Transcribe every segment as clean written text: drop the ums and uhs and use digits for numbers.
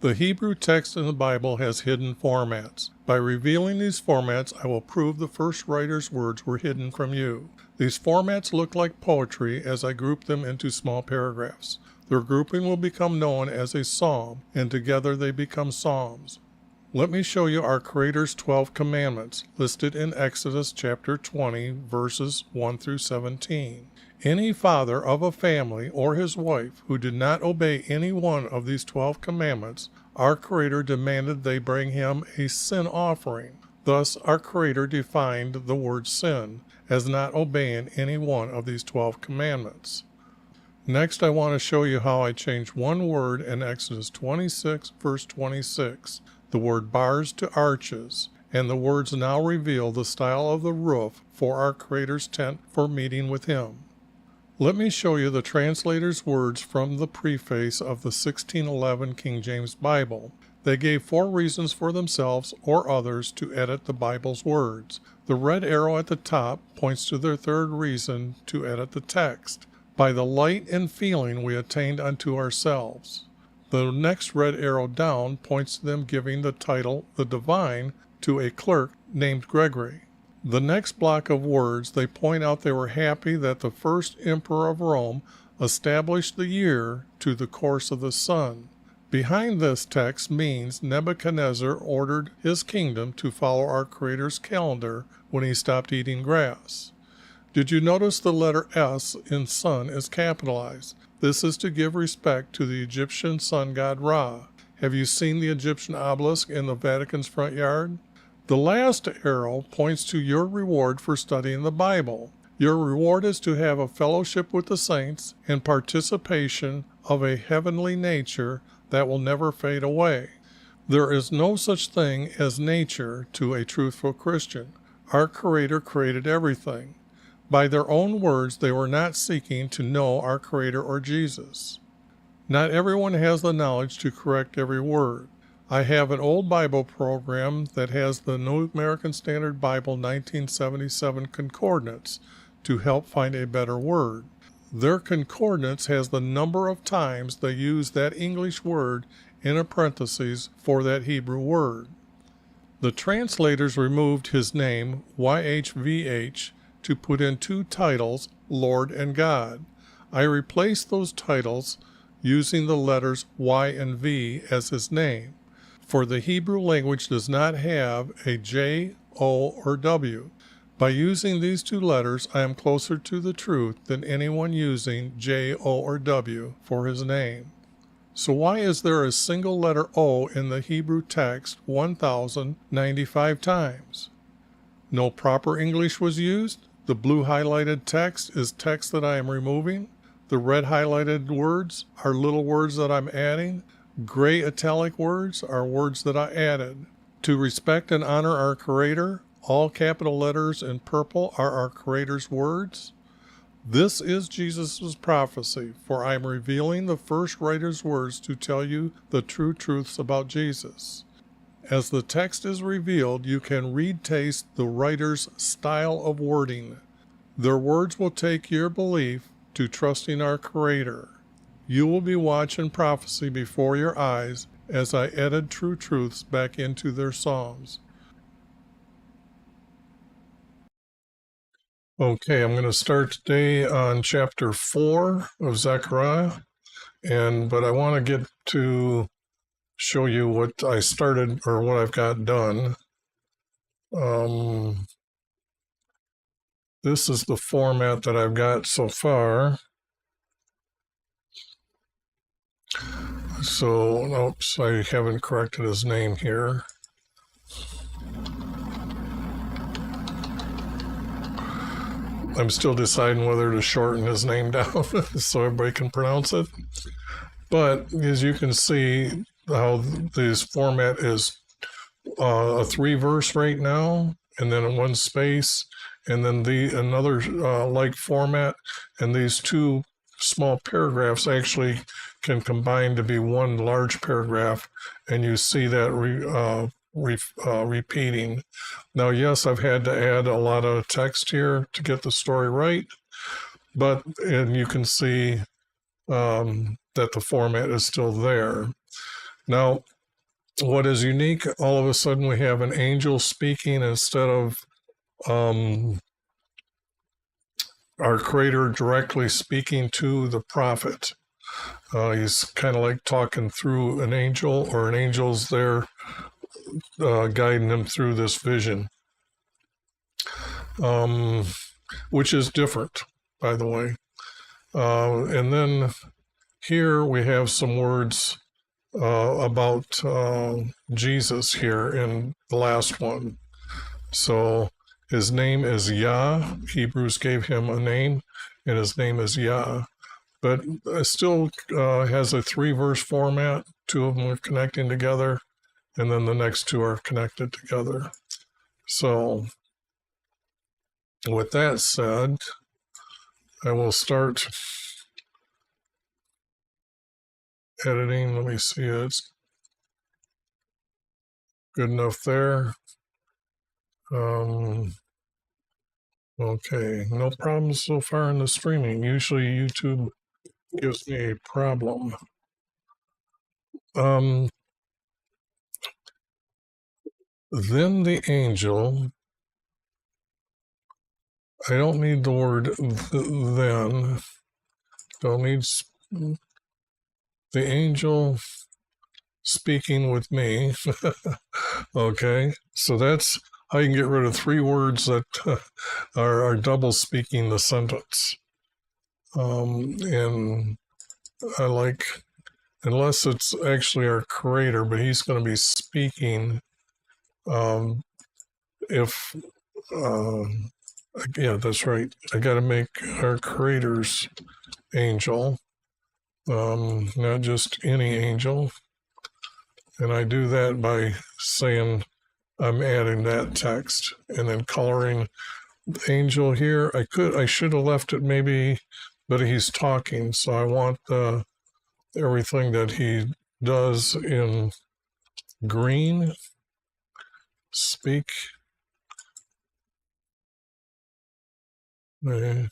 The Hebrew text in the Bible has hidden formats. By revealing these formats, I will prove the first writer's words were hidden from you. These formats look like poetry as I group them into small paragraphs. Their grouping will become known as a psalm, and together they become psalms. Let me show you our Creator's 12 commandments, listed in Exodus chapter 20, verses 1 through 17. Any father of a family or his wife who did not obey any one of these 12 commandments, our Creator demanded they bring him a sin offering. Thus, our Creator defined the word sin as not obeying any one of these 12 commandments. Next, I want to show you how I changed one word in Exodus 26, verse 26, the word bars to arches, and the words now reveal the style of the roof for our Creator's tent for meeting with Him. Let me show you the translator's words from the preface of the 1611 King James Bible. They gave 4 reasons for themselves or others to edit the Bible's words. The red arrow at the top points to their 3rd reason to edit the text. By the light and feeling we attained unto ourselves. The next red arrow down points to them giving the title, the Divine, to a clerk named Gregory. The next block of words, they point out they were happy that the first emperor of Rome established the year to the course of the sun. Behind this text means Nebuchadnezzar ordered his kingdom to follow our Creator's calendar when he stopped eating grass. Did you notice the letter S in sun is capitalized? This is to give respect to the Egyptian sun god Ra. Have you seen the Egyptian obelisk in the Vatican's front yard? The last arrow points to your reward for studying the Bible. Your reward is to have a fellowship with the saints and participation of a heavenly nature that will never fade away. There is no such thing as nature to a truthful Christian. Our Creator created everything. By their own words, they were not seeking to know our Creator or Jesus. Not everyone has the knowledge to correct every word. I have an old Bible program that has the New American Standard Bible 1977 concordance to help find a better word. Their concordance has the number of times they use that English word in a parenthesis for that Hebrew word. The translators removed his name, YHVH, to put in 2 titles, Lord and God. I replaced those titles using the letters Y and V as his name, for the Hebrew language does not have a J, O, or W. By using these 2 letters, I am closer to the truth than anyone using J, O, or W for his name. So why is there a single letter O in the Hebrew text 1,095 times? No proper English was used? The blue highlighted text is text that I am removing. The red highlighted words are little words that I'm adding. Gray italic words are words that I added. To respect and honor our Creator, all capital letters in purple are our Creator's words. This is Jesus' prophecy, for I am revealing the first writer's words to tell you the true truths about Jesus. As the text is revealed, you can taste the writer's style of wording. Their words will take your belief to trusting our Creator. You will be watching prophecy before your eyes as I edit true truths back into their psalms. Okay, I'm going to start today on chapter 4 of Zechariah, but I want to get to show you what I started or what I've got done. This is the format that I've got so far. So, oops, I haven't corrected his name here. I'm still deciding whether to shorten his name down so everybody can pronounce it. But as you can see, how this format is a 3-verse right now, and then 1 space, and then another like format, and these 2 small paragraphs actually can combine to be 1 large paragraph, and you see that repeating. Now, yes, I've had to add a lot of text here to get the story right, and you can see that the format is still there. Now, what is unique, all of a sudden we have an angel speaking instead of our Creator directly speaking to the prophet. He's kind of like talking through an angel, or an angel's there guiding him through this vision, which is different, by the way. And then here we have some words about Jesus here in the last one. So his name is Yah. Hebrews gave him a name, and his name is Yah. But it still has a 3-verse format. 2 of them are connecting together, and then the next 2 are connected together. So with that said, I will start editing. Let me see, it's good enough there. Okay, no problems so far in the streaming. Usually YouTube gives me a problem. Then the angel, I don't need the word then, don't need the angel speaking with me. Okay, so that's how you can get rid of 3 words that are double speaking the sentence. And I like, unless it's actually our Creator, but he's going to be speaking. If yeah, that's right. I got to make our Creator's angel, not just any angel. And I do that by saying I'm adding that text and then coloring the angel here. I should have left it maybe, but he's talking, so I want everything that he does in green. Speak. And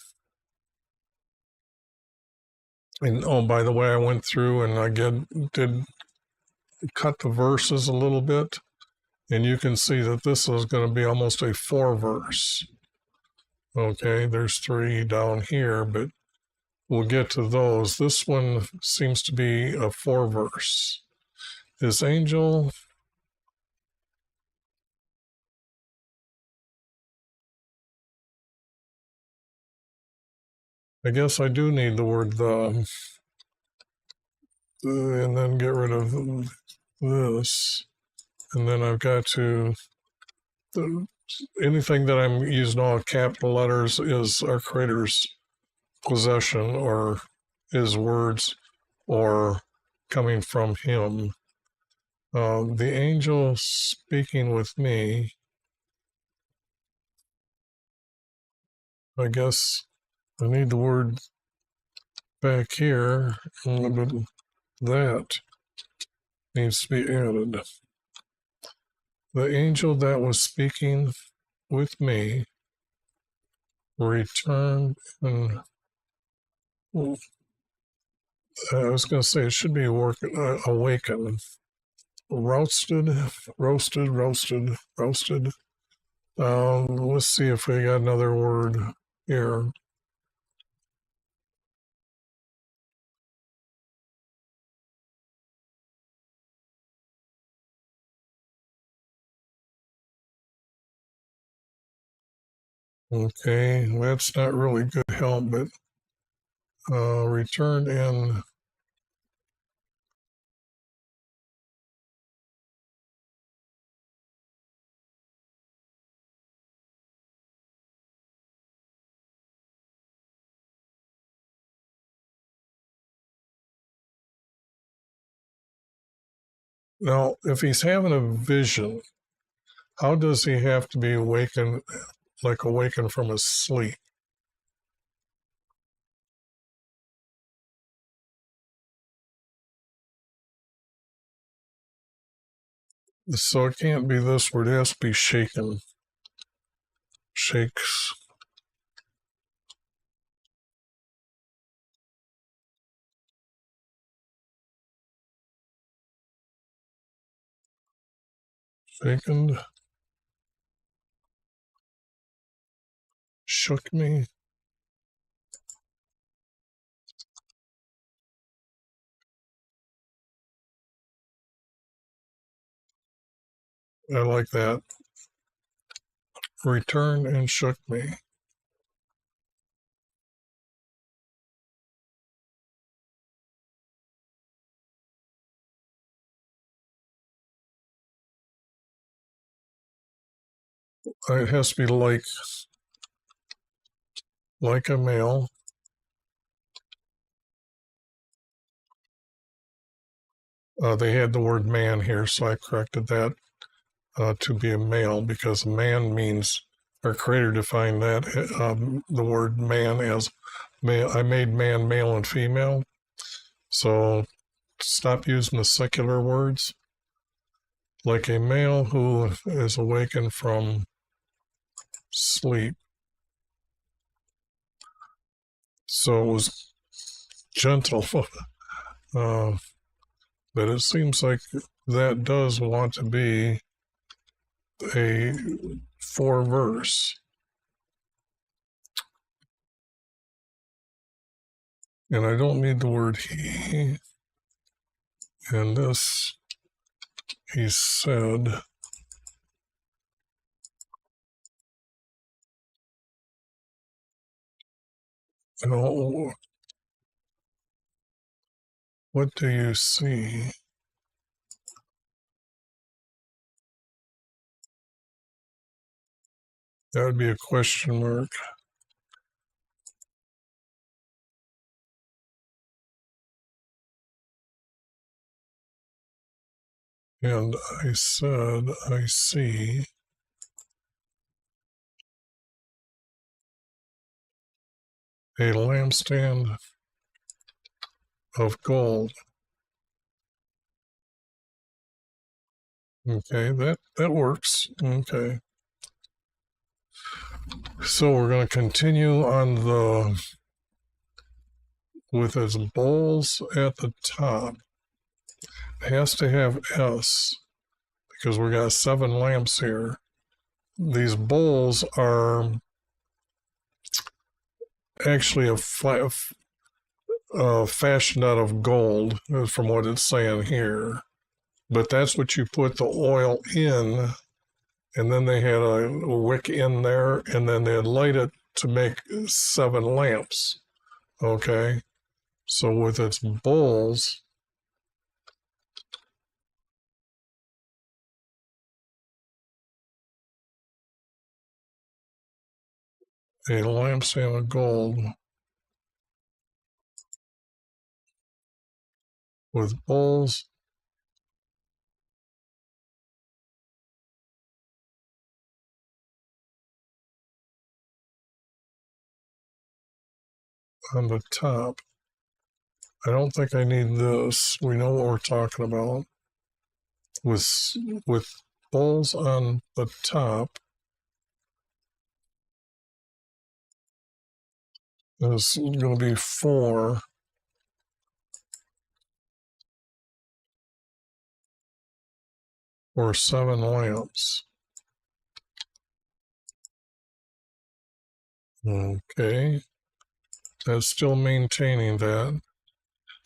oh, by the way, I went through and I did cut the verses a little bit, and you can see that this is going to be almost a 4-verse. Okay, there's 3 down here, but we'll get to those. This one seems to be a 4-verse. His angel, I guess I do need the word the, and then get rid of this. And then I've got to, anything that I'm using all capital letters is our Creator's possession, or his words, or coming from him. The angel speaking with me, I guess I need the word back here, but that needs to be added. The angel that was speaking with me returned, and I was going to say it should be awakened. Roasted. Let's see if we got another word here. Okay, that's not really good help, but returned in. Now, if he's having a vision, how does he have to be awakened, like awakened from a sleep? So it can't be this word, it has to be shaken. Shakes. Awakened, shook me. I like that. Returned and shook me. It has to be like a male. They had the word man here, so I corrected that to be a male because man means, our Creator defined that, the word man as male. I made man male and female. So stop using the secular words. Like a male who is awakened from sleep. So it was gentle. But it seems like that does want to be a 4-verse. And I don't need the word he. And this, he said, oh, what do you see? That would be a question mark. And I said, I see a lampstand of gold. Okay, that works. Okay. So we're going to continue on with its bowls at the top. It has to have S because we got 7 lamps here. These bowls are actually fashioned out of gold, from what it's saying here. But that's what you put the oil in, and then they had a wick in there, and then they'd light it to make 7 lamps. Okay, so with its bowls, a lampstand of gold with bowls on the top. I don't think I need this. We know what we're talking about. With bowls on the top, there's going to be 4 or 7 lamps. Okay, that's still maintaining that.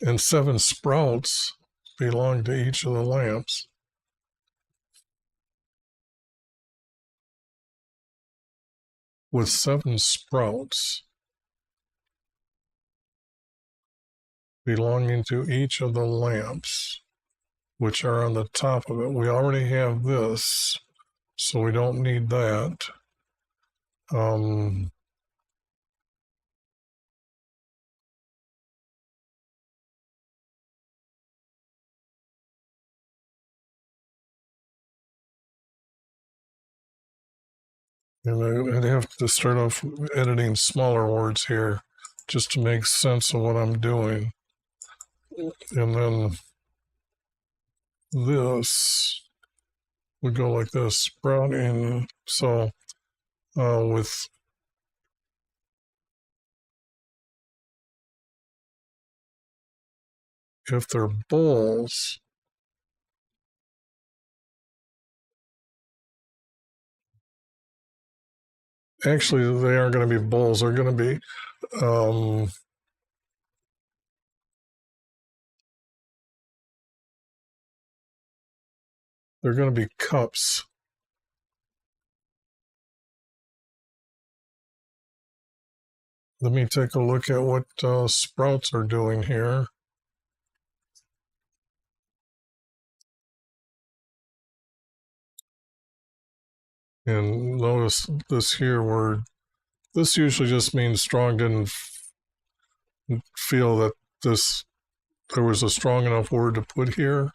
And 7 sprouts belong to each of the lamps. With 7 sprouts belonging to each of the lamps, which are on the top of it. We already have this, so we don't need that. And I'd have to start off editing smaller words here just to make sense of what I'm doing. And then this would go like this, sprouting. So with if they're bowls, Actually, they aren't going to be bowls. They're going to be cups. Let me take a look at what sprouts are doing here. And notice this here word. This usually just means Strong didn't feel that there was a strong enough word to put here.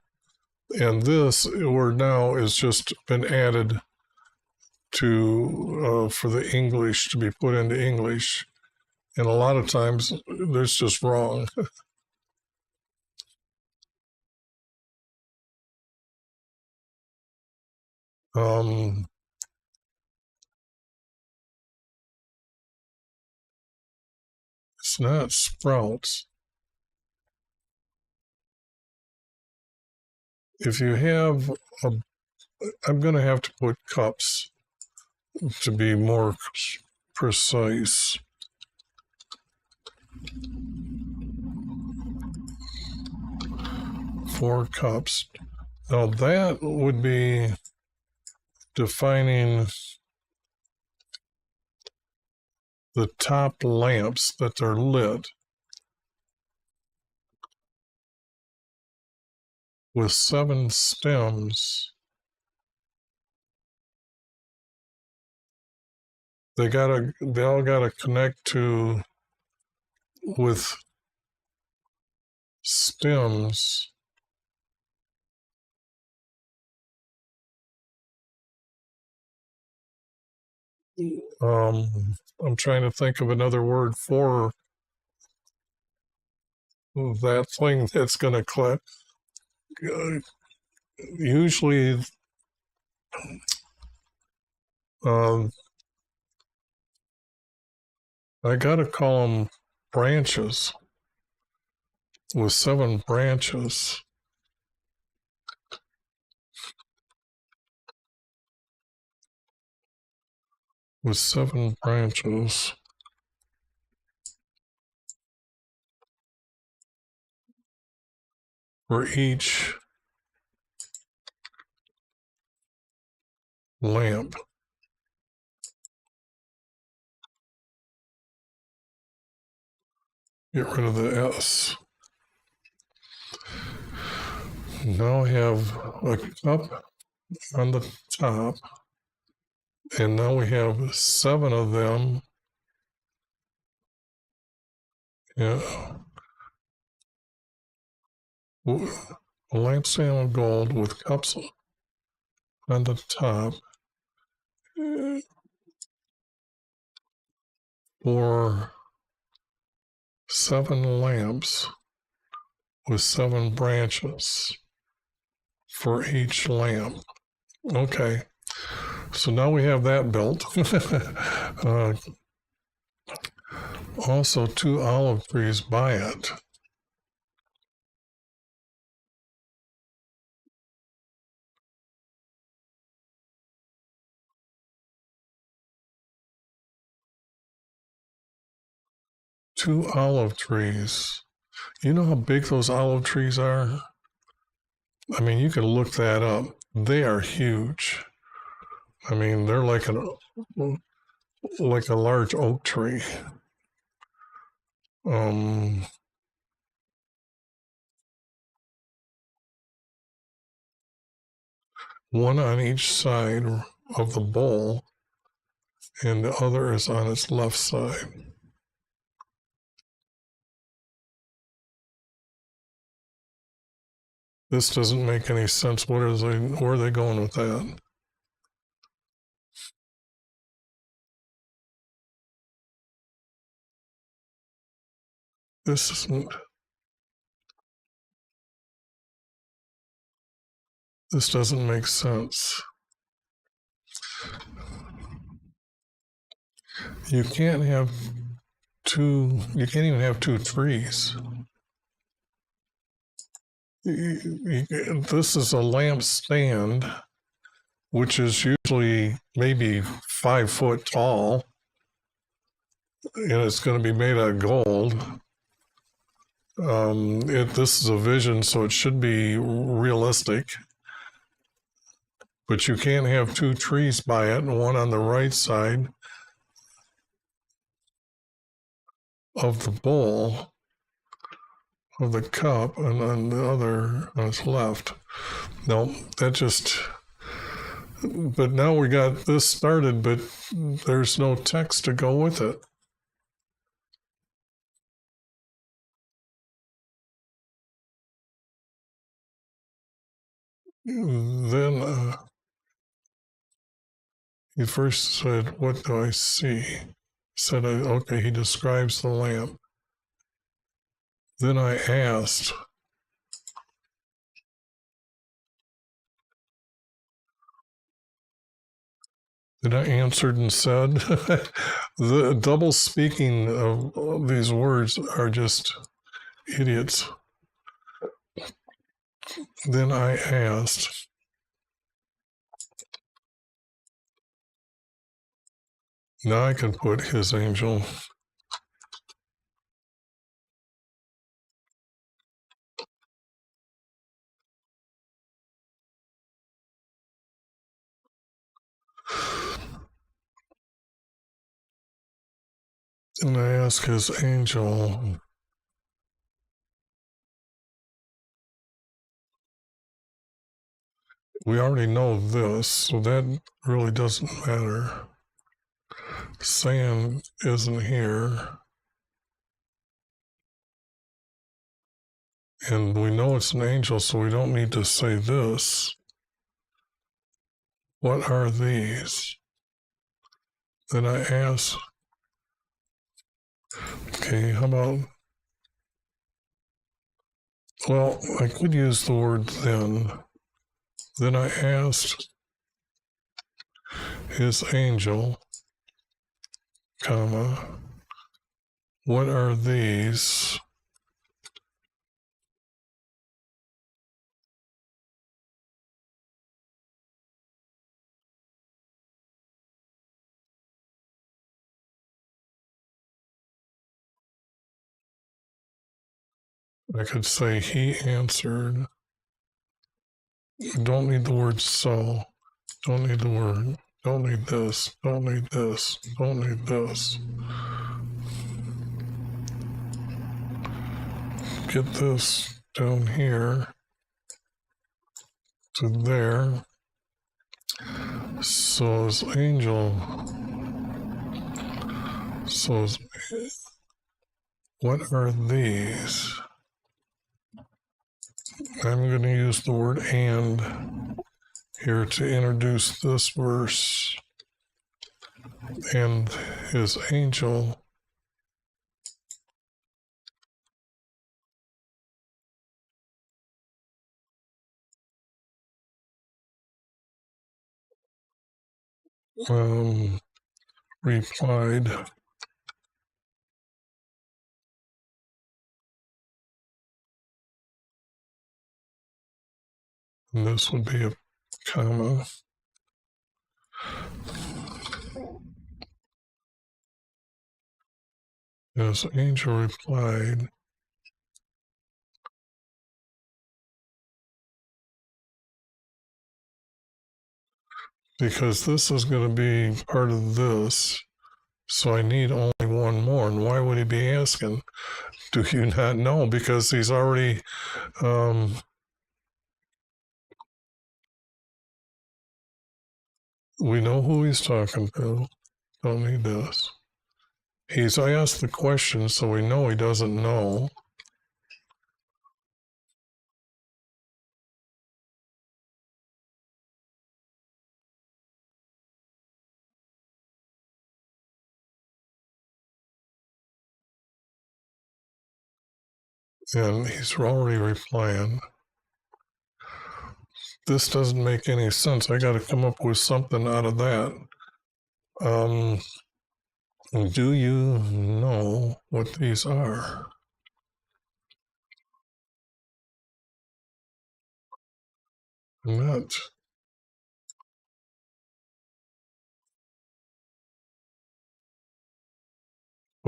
And this word now is just been added to for the English to be put into English. And a lot of times there's just wrong. It's not sprouts. If you have I'm going to have to put cups to be more precise. Four cups. Now that would be defining the top lamps that are lit with 7 stems. They all gotta connect to with stems. I'm trying to think of another word for that thing that's going to click. Usually, I got to call them branches with 7 branches. With 7 branches. For each lamp. Get rid of the S. Now I have a cup on the top, and now we have 7 of them. Yeah. A lampstand of gold with cups on the top for 7 lamps with 7 branches for each lamp. Okay, so now we have that built. Also 2 olive trees by it. Two olive trees. You know how big those olive trees are? I mean, you can look that up. They are huge. I mean, they're like a large oak tree. One on each side of the bowl, and the other is on its left side. This doesn't make any sense. Where are they going with that? This doesn't make sense. You can't have you can't even have 2 trees. This is a lamp stand, which is usually maybe 5 foot tall, and it's going to be made out of gold. This is a vision, so it should be realistic. But you can't have two trees by it, and one on the right side of the bowl of the cup, and on the other on its left. No, that just. But now we got this started, but there's no text to go with it. Then he first said, "What do I see?" Said, "Okay." He describes the lamp. Then I asked, then I answered and said, the double speaking of these words are just idiots. Then I asked, now I can put his angel. And I asked his angel, we already know this, so that really doesn't matter. Sand isn't here. And we know it's an angel, so we don't need to say this. What are these? Then I asked, okay, how about, well, I could use the word then. Then I asked his angel, comma, what are these? I could say he answered. Don't need the word so. Don't need the word. Don't need this. Don't need this. Don't need this. Get this down here to there. So his angel. So what are these? I'm going to use the word and here to introduce this verse. And his angel replied, and this would be a comma. His angel replied, because this is going to be part of this, so I need only one more. And why would he be asking? Do you not know? Because he's already we know who he's talking to. Don't need this. He's asked the question, so we know he doesn't know. And he's already replying, this doesn't make any sense. I got to come up with something out of that. Do you know what these are? Not.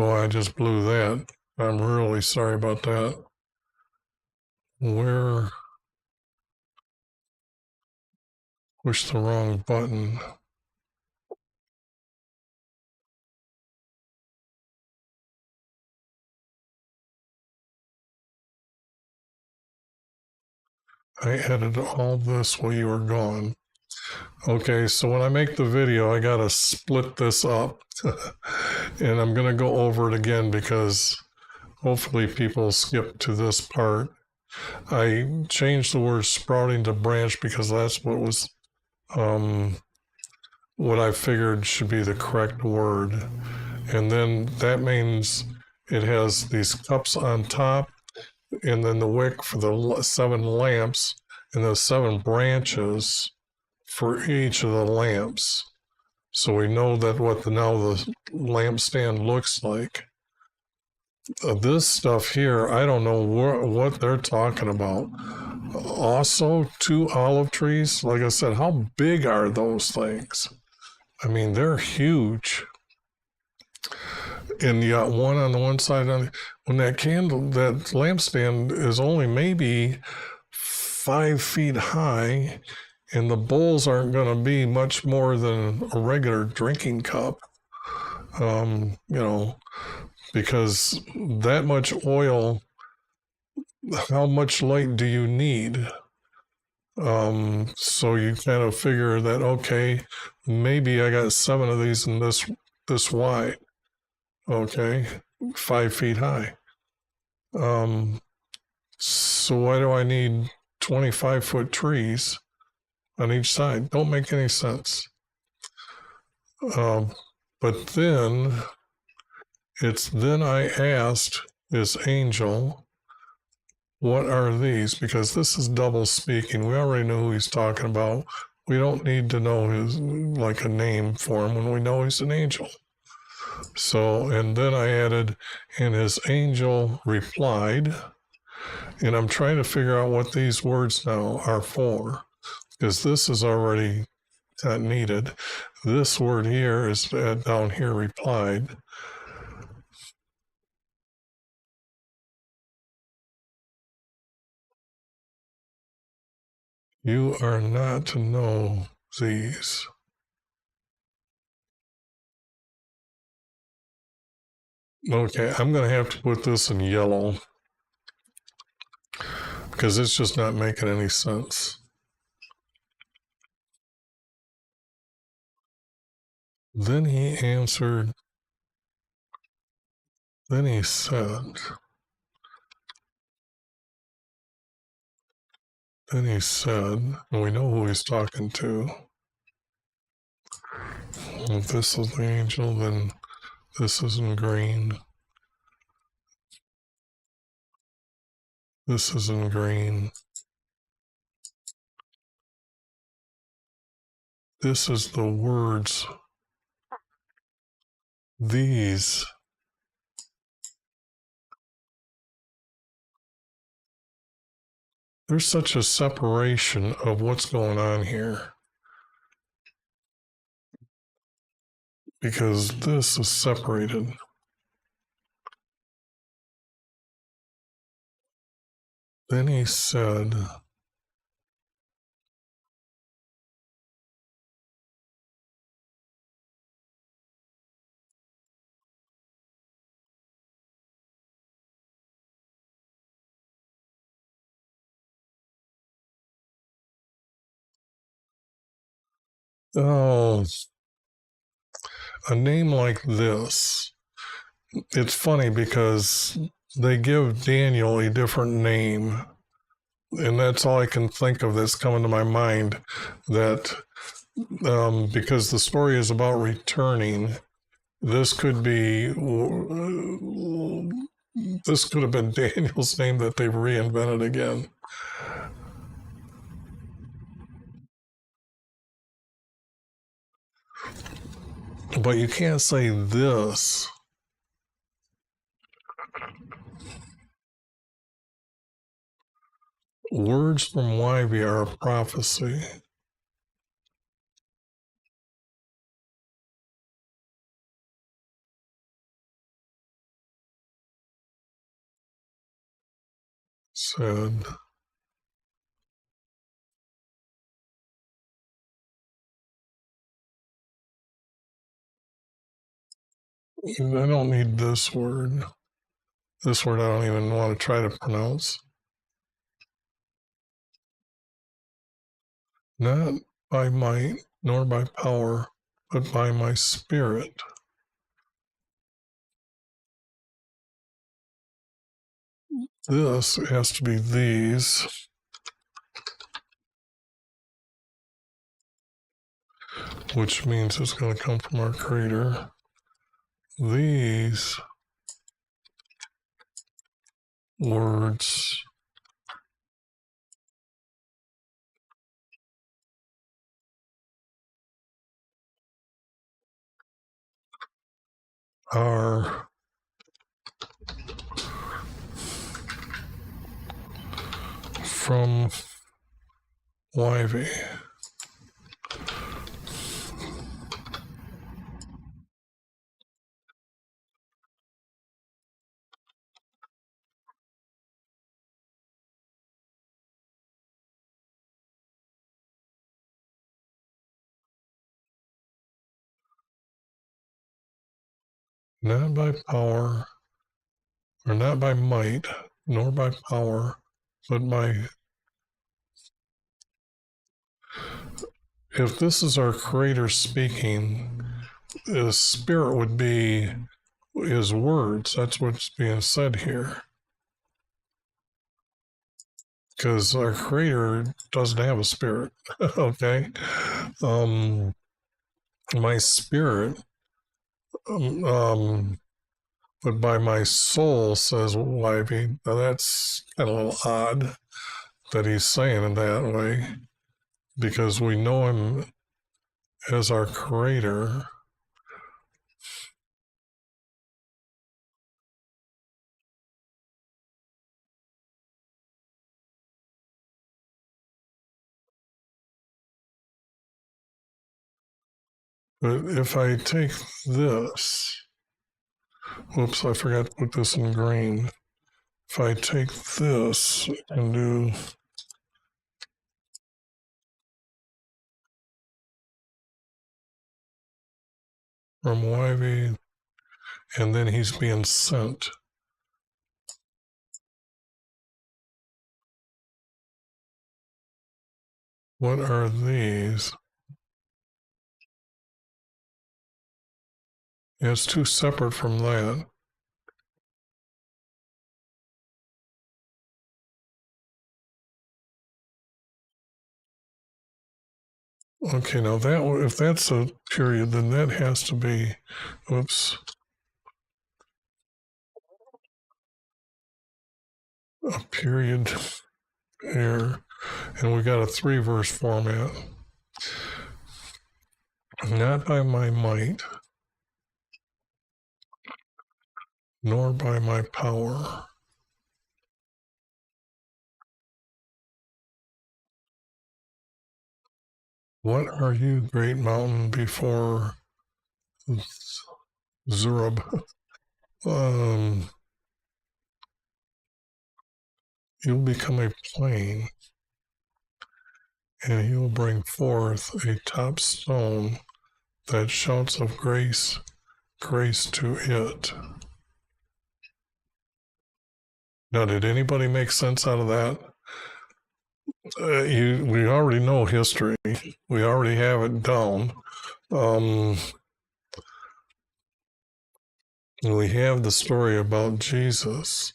Well, I just blew that. I'm really sorry about that. Where? Push the wrong button. I edited all this while you were gone. Okay, so when I make the video, I gotta split this up. And I'm gonna go over it again because hopefully people skip to this part. I changed the word sprouting to branch because that's what was what I figured should be the correct word. And then that means it has these cups on top, and then the wick for the 7 lamps, and the 7 branches for each of the lamps. So we know that what now the lampstand looks like. This stuff here, I don't know what they're talking about. Also, 2 olive trees. Like I said, how big are those things? I mean, they're huge. And you got one on the one side. When that lampstand is only maybe 5 feet high, and the bowls aren't going to be much more than a regular drinking cup. You know, because that much oil, how much light do you need? So you kind of figure that, okay, maybe I got 7 of these in this wide, okay, 5 feet high. So why do I need 25-foot trees on each side? Don't make any sense. But then I asked this angel, what are these? Because this is double speaking. We already know who he's talking about. We don't need to know his, like, a name for him when we know he's an angel. So, and then I added, and his angel replied, and I'm trying to figure out what these words now are for, because this is already not needed. This word here is down here, replied. You are not to know these. Okay, I'm going to have to put this in yellow because it's just not making any sense. Then he answered, then he said, and we know who he's talking to. If this is the angel, then this is in green. This is in green. This is the words. These. There's such a separation of what's going on here. Because this is separated. Then he said, oh, a name like this. It's funny because they give Daniel a different name. And that's all I can think of that's coming to my mind. That because the story is about returning, this could have been Daniel's name that they've reinvented again. But you can't say this. Words from Wyvie are a prophecy. said, I don't need this word. This word I don't even want to try to pronounce. Not by might nor by power, but by my spirit. This has to be these, which means it's going to come from our Creator. These words are from Wyvie. Not by power, or not by might, nor by power, but by. If this is our Creator speaking, His Spirit would be His words. That's what's being said here. Because our Creator doesn't have a spirit. Okay. My spirit, but by my soul, says Wyvie. Now that's kind of a little odd that he's saying it that way, because we know him as our Creator. But if I take this, whoops, I forgot to put this in green. If I take this and do from Wyvie, and then he's being sent. What are these? It's too separate from that. Okay, now that if that's a period, then that has to be, oops, a period here, and we got a 3-verse format. Not by my might, nor by my power. What are you, great mountain, before Zerub? You'll become a plain, and he will bring forth a top stone that shouts of grace, grace to it. Now, did anybody make sense out of that? We already know history. We already have it down. We have the story about Jesus.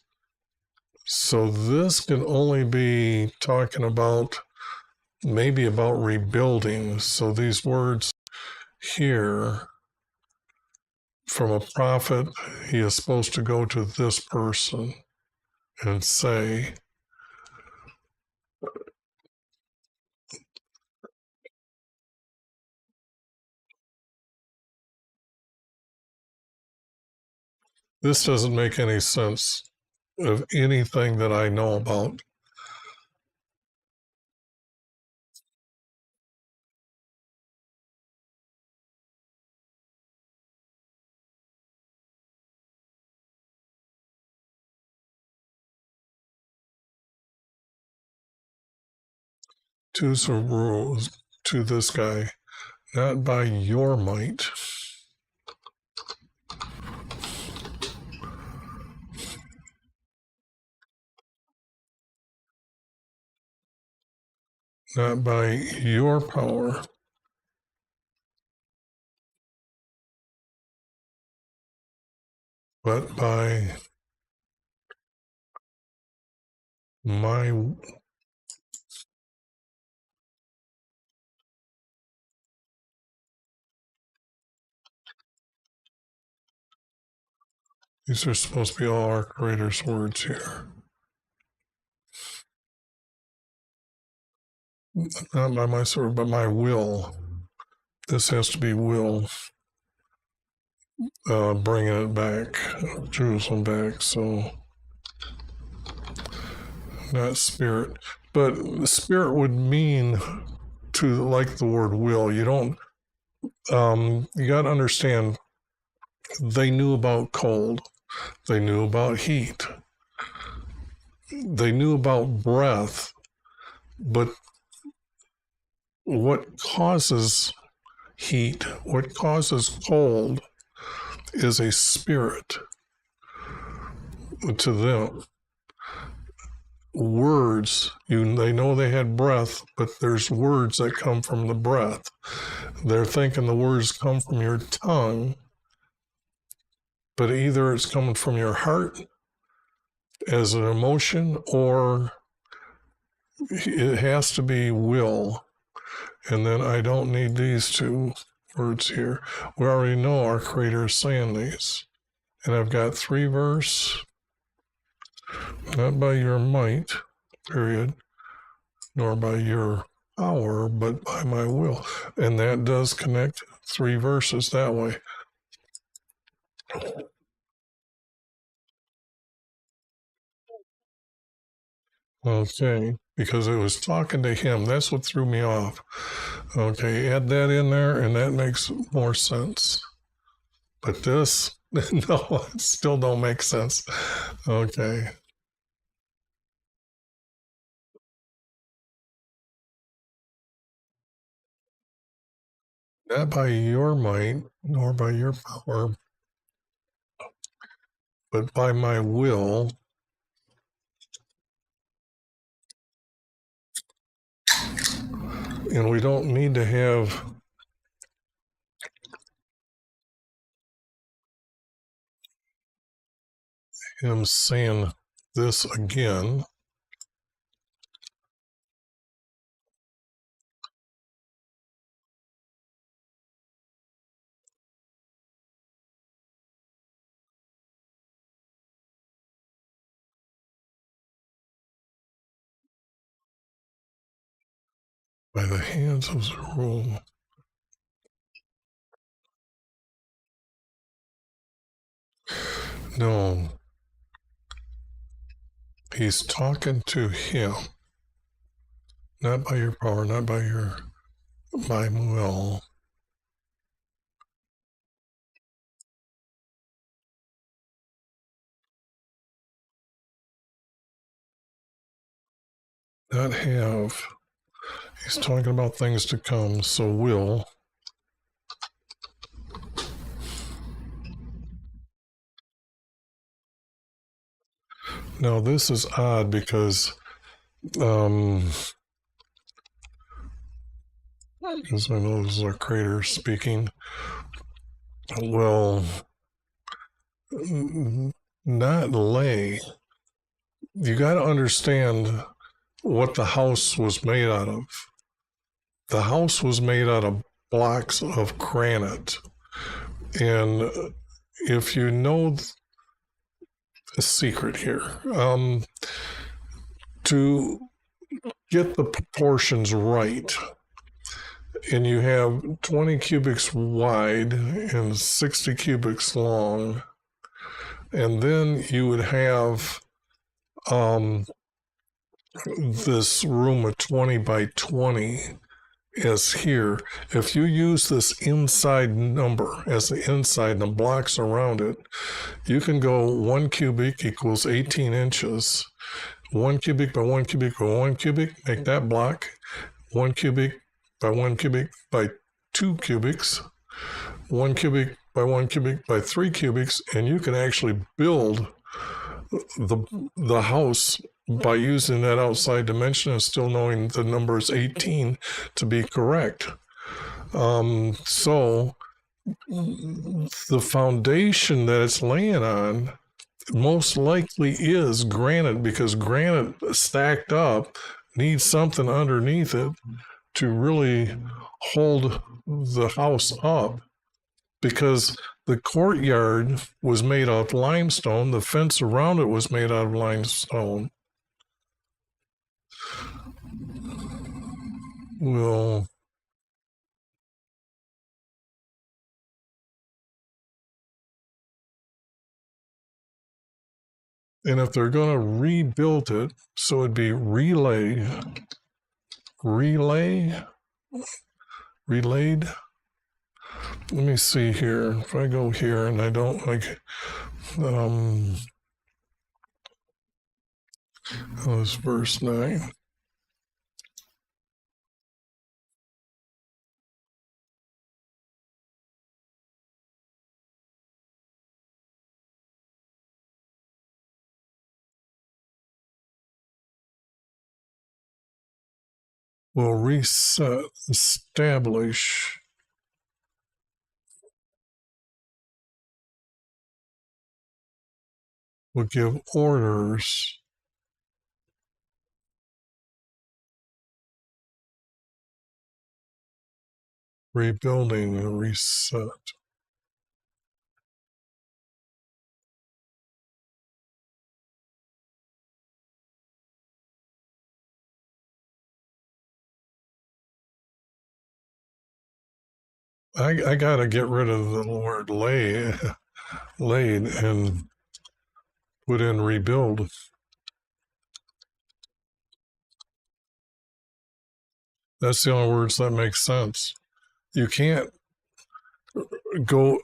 So this can only be talking about maybe about rebuilding. So these words here from a prophet, he is supposed to go to this person and say, this doesn't make any sense of anything that I know about. to Zerubbabel, to this guy, not by your might. Not by your power, but by my these are supposed to be all our Creator's words here. Not by my sword, but my will. This has to be will. Bringing it back, Jerusalem back. So, not spirit. But spirit would mean to like the word will. You don't, you got to understand, they knew about cold. They knew about heat. They knew about breath. But what causes heat, what causes cold, is a spirit to them. Words, they know they had breath, but there's words that come from the breath. They're thinking the words come from your tongue, but either it's coming from your heart as an emotion, or it has to be will. And then I don't need these two words here. We already know our Creator is saying these. And I've got 3 verse, not by your might, period, nor by your power, but by my will. And that does connect 3 verses that way. Okay, because it was talking to him. That's what threw me off. Okay, add that in there, and that makes more sense. But this, no, it still don't make sense. Okay. Not by your might, nor by your power, but by my will. And we don't need to have him saying this again. By the hands of Zerubbabel. No. He's talking to him. Not by your power, not by your by will. Not have. He's talking about things to come, so will. Now this is odd because because I know this is our Creator speaking. Well, not lay. You got to understand what the house was made out of. The house was made out of blocks of granite. And if you know a secret here, to get the proportions right, and you have 20 cubics wide and 60 cubics long, and then you would have this room of 20 by 20 as here. If you use this inside number as the inside and the blocks around it, you can go 1 cubic equals 18 inches. 1 cubic by 1 cubic by 1 cubic, make that block. 1 cubic by 1 cubic by 2 cubics, 1 cubic by 1 cubic by 3 cubics, and you can actually build the house by using that outside dimension and still knowing the number is 18 to be correct. So the foundation that it's laying on most likely is granite, because granite stacked up needs something underneath it to really hold the house up, because the courtyard was made out of limestone, the fence around it was made out of limestone. Well, and if they're going to rebuild it, so it'd be relayed. Let me see here. If I go here and I don't like, that was verse 9. Will reset, establish, will give orders, rebuilding, and reset. I got to get rid of the word laid and put in rebuild. That's the only words that make sense. You can't go.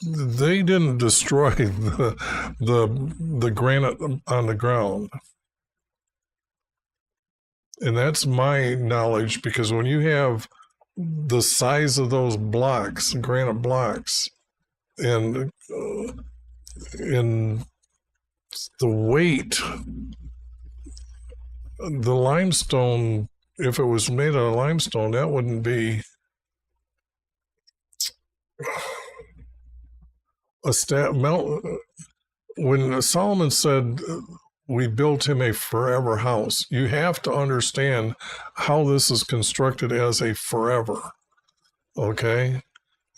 They didn't destroy the granite on the ground, and that's my knowledge, because when you have the size of those blocks, granite blocks, and in the weight, the limestone, if it was made out of limestone, that wouldn't be a when Solomon said we built him a forever house, you have to understand how this is constructed as a forever. Okay,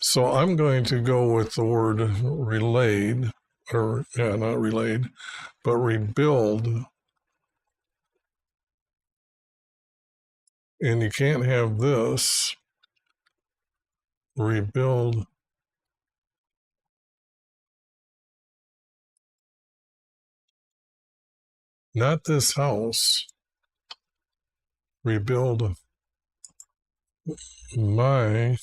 so I'm going to go with the word relayed, or yeah, not relayed, but rebuild. And you can't have this rebuild. Not this house. Rebuild my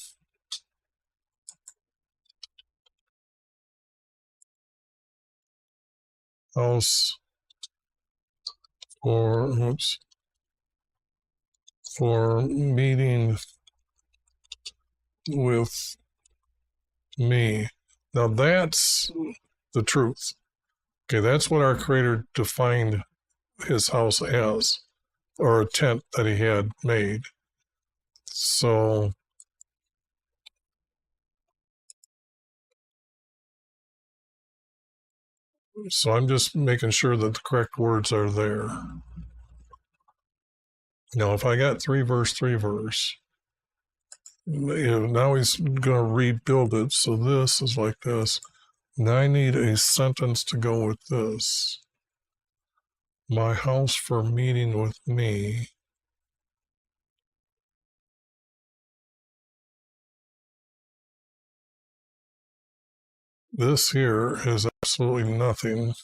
house for meeting with me. Now that's the truth. Okay, that's what our Creator defined his house as, or a tent that he had made. So I'm just making sure that the correct words are there. Now, if I got 3 verse, now he's going to rebuild it. So this is like this. Now I need a sentence to go with this. My house for meeting with me. This here is absolutely nothing.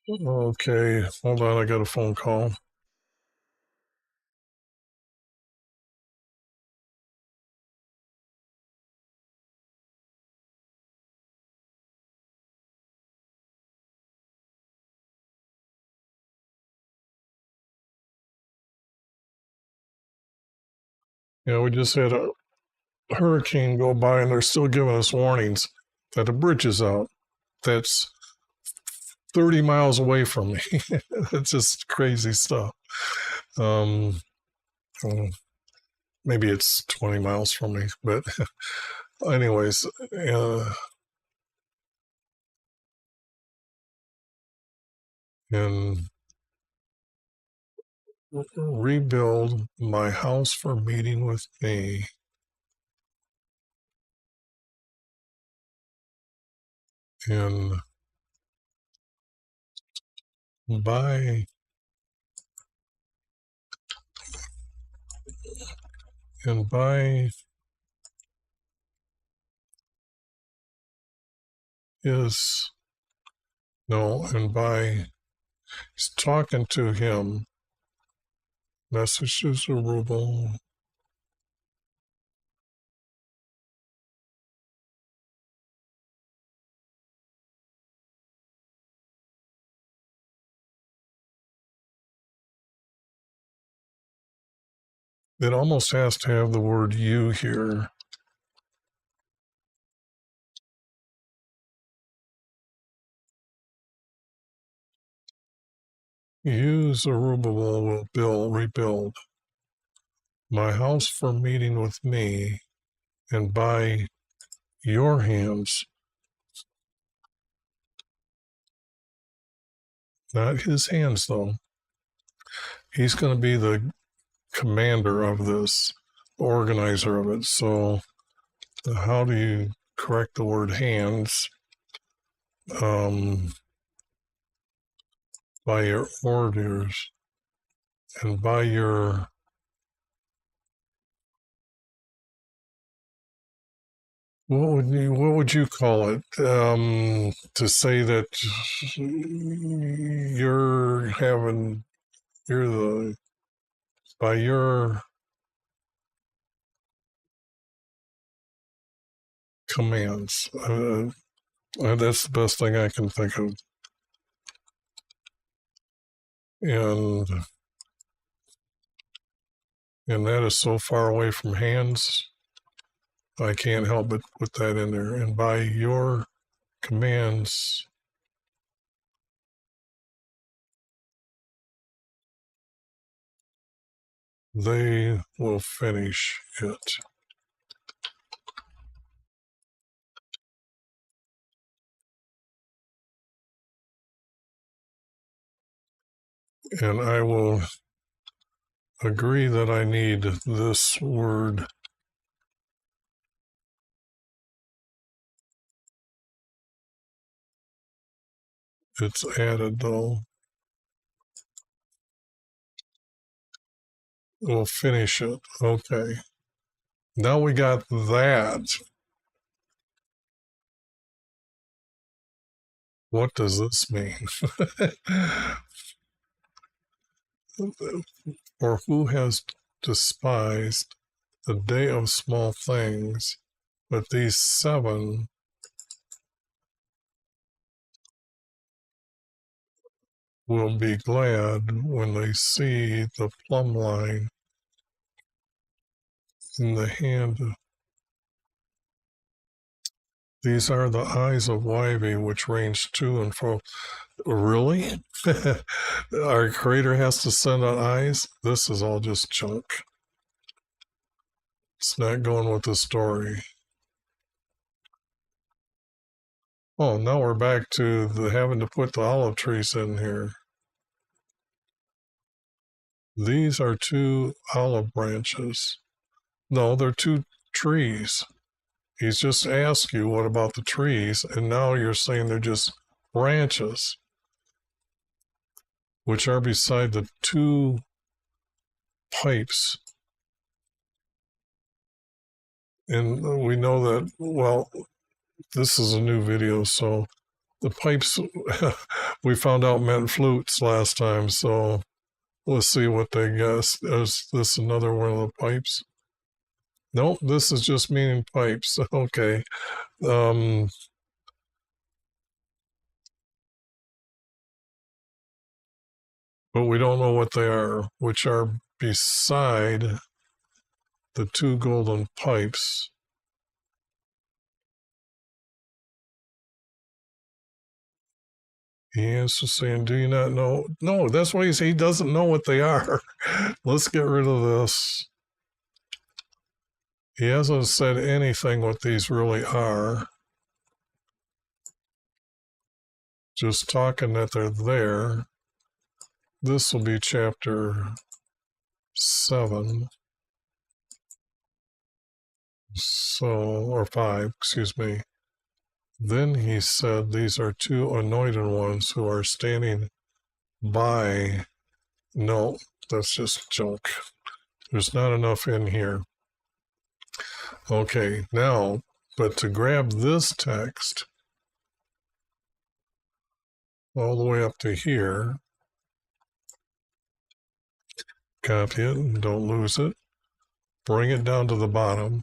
Okay, hold on, I got a phone call. We just had a hurricane go by, and they're still giving us warnings that the bridge is out. That's 30 miles away from me. That's just crazy stuff. Um, Maybe it's 20 miles from me, but anyways, and rebuild my house for meeting with me. And by and by his no, and by he's talking to him. Message to Zerubbabel. It almost has to have the word you here. You, Zerubbabel, will rebuild my house for meeting with me, and by your hands, not his hands though. He's going to be the commander of this, organizer of it. So, how do you correct the word hands? By your orders and by your what would you call it? To say that you're the by your commands. That's the best thing I can think of. And that is so far away from hands. I can't help but put that in there. And by your commands, they will finish it. And I will agree that I need this word. It's added though. We'll finish it. Okay. Now we got that. What does this mean? Or who has despised the day of small things, but these 7 will be glad when they see the plumb line in the hand. These are the eyes of Wivey, which range to and fro. Really? Our creator has to send out eyes? This is all just junk. It's not going with the story. Oh, now we're back to having to put the olive trees in here. These are 2 olive branches. No, they're 2 trees. He's just asked you what about the trees, and now you're saying they're just branches, which are beside the 2 pipes. And we know that, well, this is a new video, so the pipes we found out meant flutes last time, so let's see what they guess. Is this another one of the pipes? Nope, this is just meaning pipes. Okay. But we don't know what they are, which are beside the two golden pipes. He answers saying, do you not know? No, that's why he doesn't know what they are. Let's get rid of this. He hasn't said anything what these really are. Just talking that they're there. This will be chapter 7. So, or 5, excuse me. Then he said, these are two anointed ones who are standing by. No, that's just junk. There's not enough in here. Okay, now, but to grab this text all the way up to here, copy it and don't lose it, bring it down to the bottom.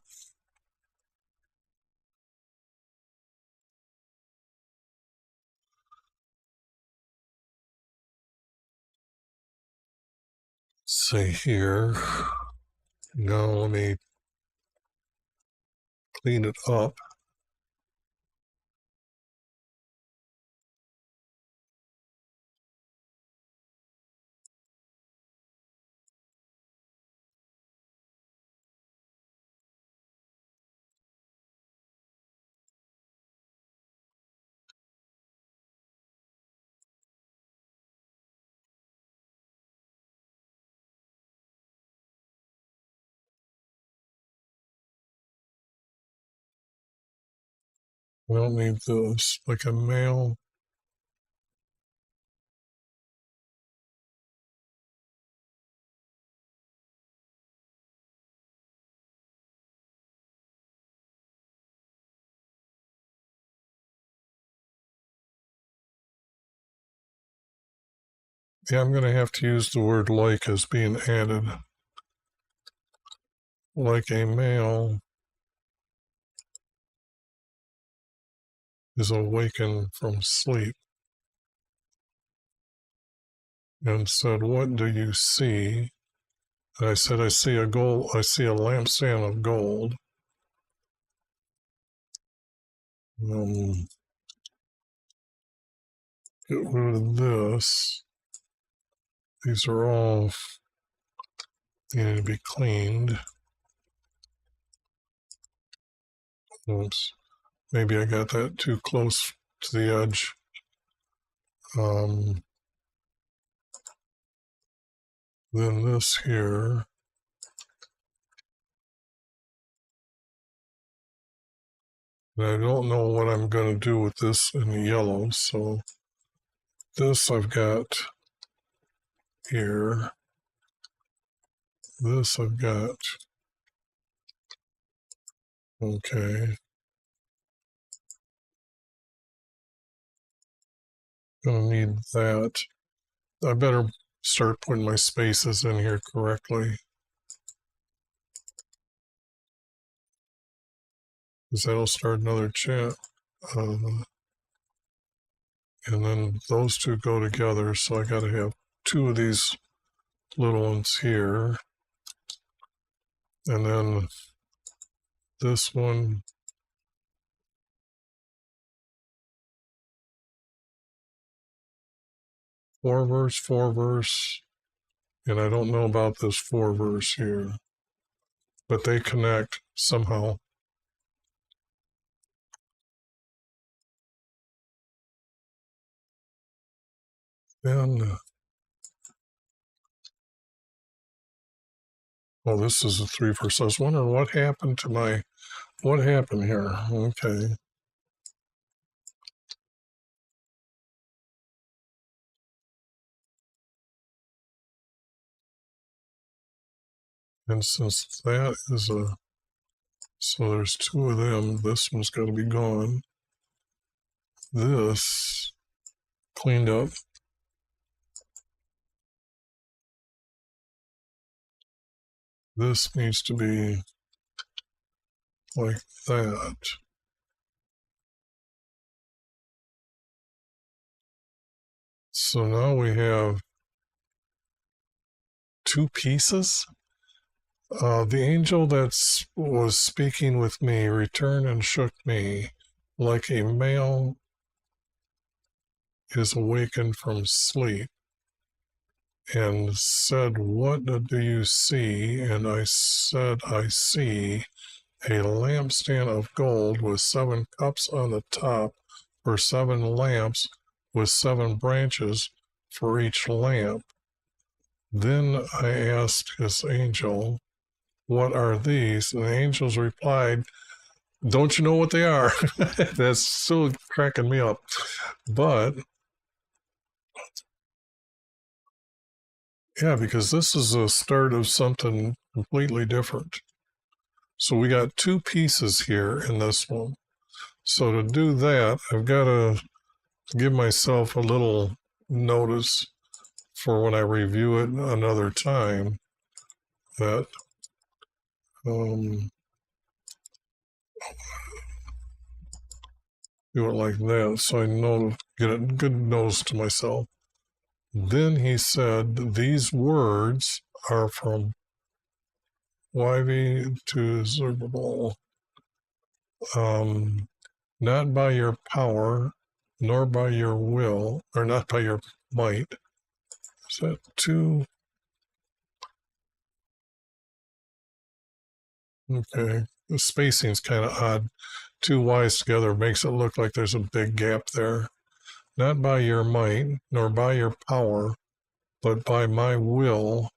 See here. Now let me clean it up. We don't need this, like a male. Yeah, I'm going to have to use the word like as being added. Like a male is awakened from sleep and said, what do you see? And I said, I see a lampstand of gold. Get rid of this. These are all needing to be cleaned. Oops. Maybe I got that too close to the edge. Then this here. And I don't know what I'm going to do with this in the yellow, so this I've got here. This I've got. Okay. Gonna need that. I better start putting my spaces in here correctly, because that'll start another chat. And then those two go together, so I gotta have two of these little ones here. And then this one. Four verse, and I don't know about this 4-verse here, but they connect somehow. And oh, this is a 3-verse. I was wondering what happened here. Okay. And since that is so there's two of them, this one's got to be gone. This cleaned up. This needs to be like that. So now we have two pieces The angel that was speaking with me returned and shook me like a male is awakened from sleep, and said, "What do you see?" And I said, "I see a lampstand of gold with 7 cups on the top for 7 lamps, with 7 branches for each lamp." Then I asked his angel, "What are these?" And the angels replied, "Don't you know what they are?" That's still cracking me up. But yeah, because this is a start of something completely different. So we got 2 pieces here in this one. So to do that, I've got to give myself a little notice for when I review it another time that do it like that, so I know, get a good notice to myself. Then he said, "These words are from YV to Zerubbabel, not by your power, nor by your will, or not by your might." Is that two? Okay. The spacing's kind of odd. 2 Y's together makes it look like there's a big gap there. "Not by your might, nor by your power, but by my will."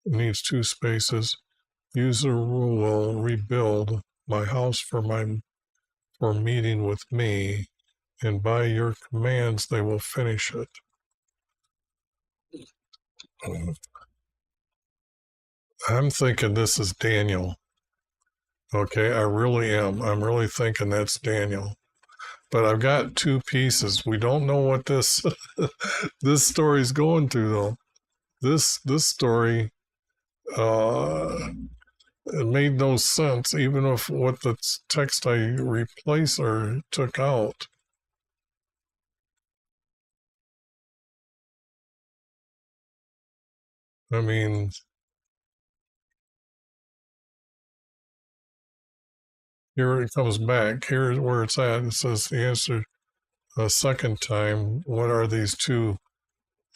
It needs 2 spaces. "User will rebuild my house for meeting with me, and by your commands they will finish it." I'm thinking this is Daniel. Okay, I really am. I'm really thinking that's Daniel. But I've got 2 pieces. We don't know what this this story's going to though. This story it made no sense, even if what the text I replaced or took out. I mean, here it comes back. Here's where it's at. It says the answer a second time. What are these 2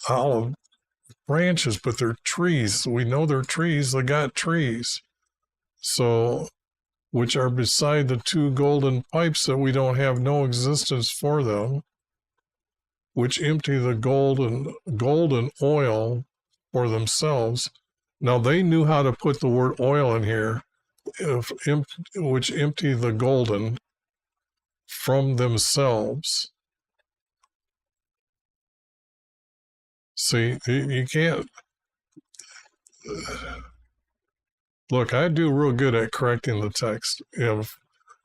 olive branches? But they're trees. We know they're trees. They got trees. So, which are beside the 2 golden pipes that we don't have no existence for them, which empty the golden oil for themselves. Now they knew how to put the word oil in here, which empty the golden from themselves. See, you can't. Look, I do real good at correcting the text. If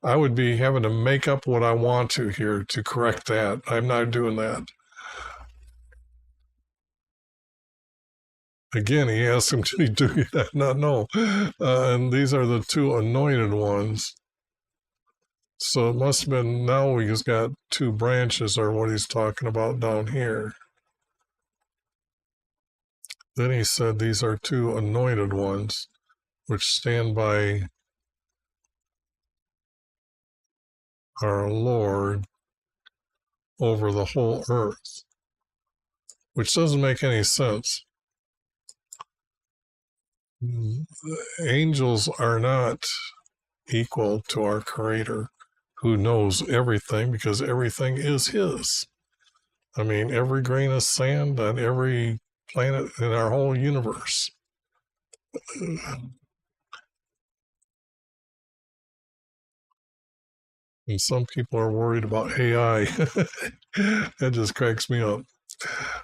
I would be having to make up what I want to here to correct that, I'm not doing that. Again, he asked him, "Did he do that?" No. And these are the 2 anointed ones. So it must have been, now he's got 2 branches, or what he's talking about down here. Then he said, "These are 2 anointed ones, which stand by our Lord over the whole earth," which doesn't make any sense. Angels are not equal to our Creator, who knows everything because everything is His. I mean, every grain of sand on every planet in our whole universe. And some people are worried about AI. That just cracks me up.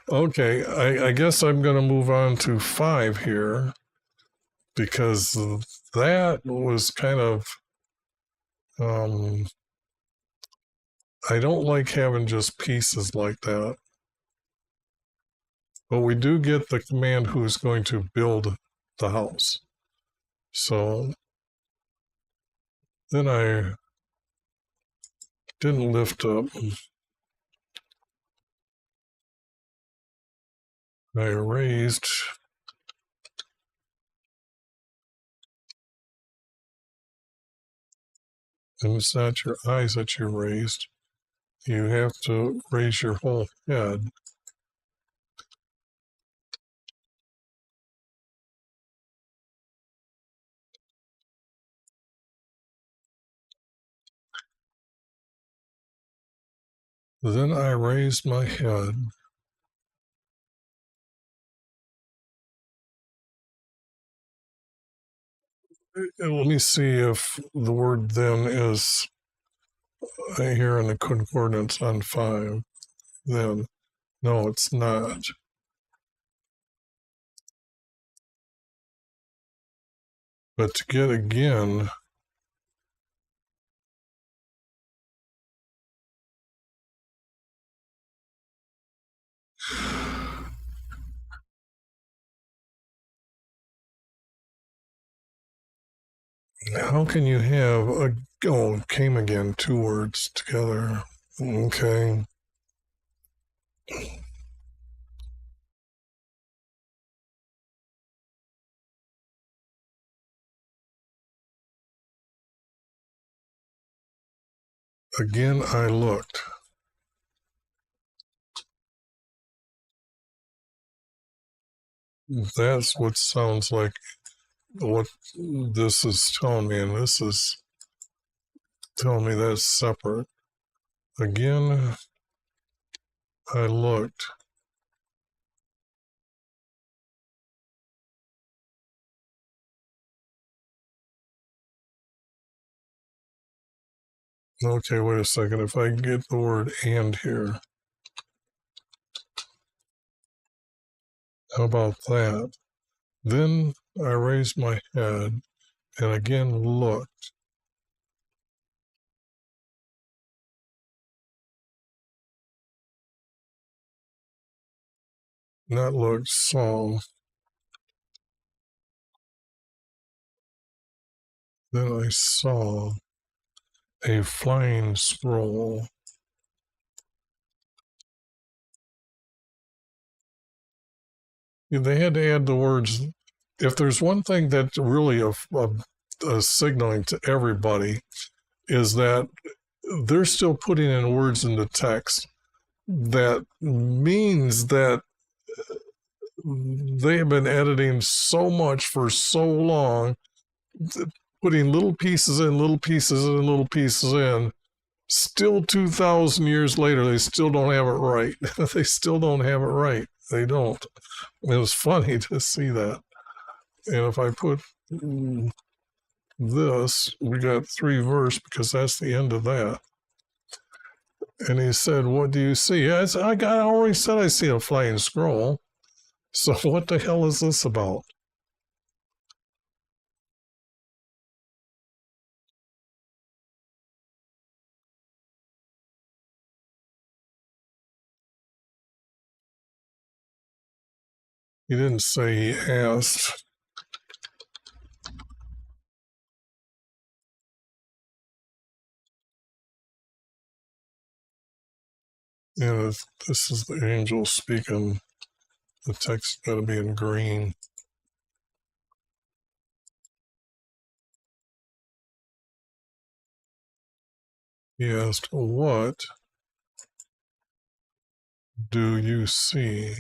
Okay, I guess I'm going to move on to 5 here, because that was kind of, I don't like having just pieces like that. But we do get the command who's going to build the house. So then I didn't lift up I erased and it's not your eyes that you raised. You have to raise your whole head. Then I raised my head. Let me see if the word then is here in the concordance on 5. Then, no, it's not. But to get again, how can you have a, oh, came again, 2 words together. Okay. Again, I looked. That's what sounds like what this is telling me, and this is telling me that's separate. Again, I looked. Okay, wait a second. If I can get the word and here, how about that? Then I raised my head and again looked. Not looked, saw. Then I saw a flying scroll. They had to add the words. If there's one thing that's really a signaling to everybody, is that they're still putting in words in the text. That means that they have been editing so much for so long, putting little pieces in, little pieces in, little pieces in. Still 2,000 years later, they still don't have it right. They still don't have it right. They don't. It was funny to see that. And if I put this, we got 3 verse because that's the end of that. And he said, "What do you see?" I already said I see a flying scroll. So what the hell is this about? He didn't say he asked. And if this is the angel speaking, the text got to be in green. He asked, "What do you see?"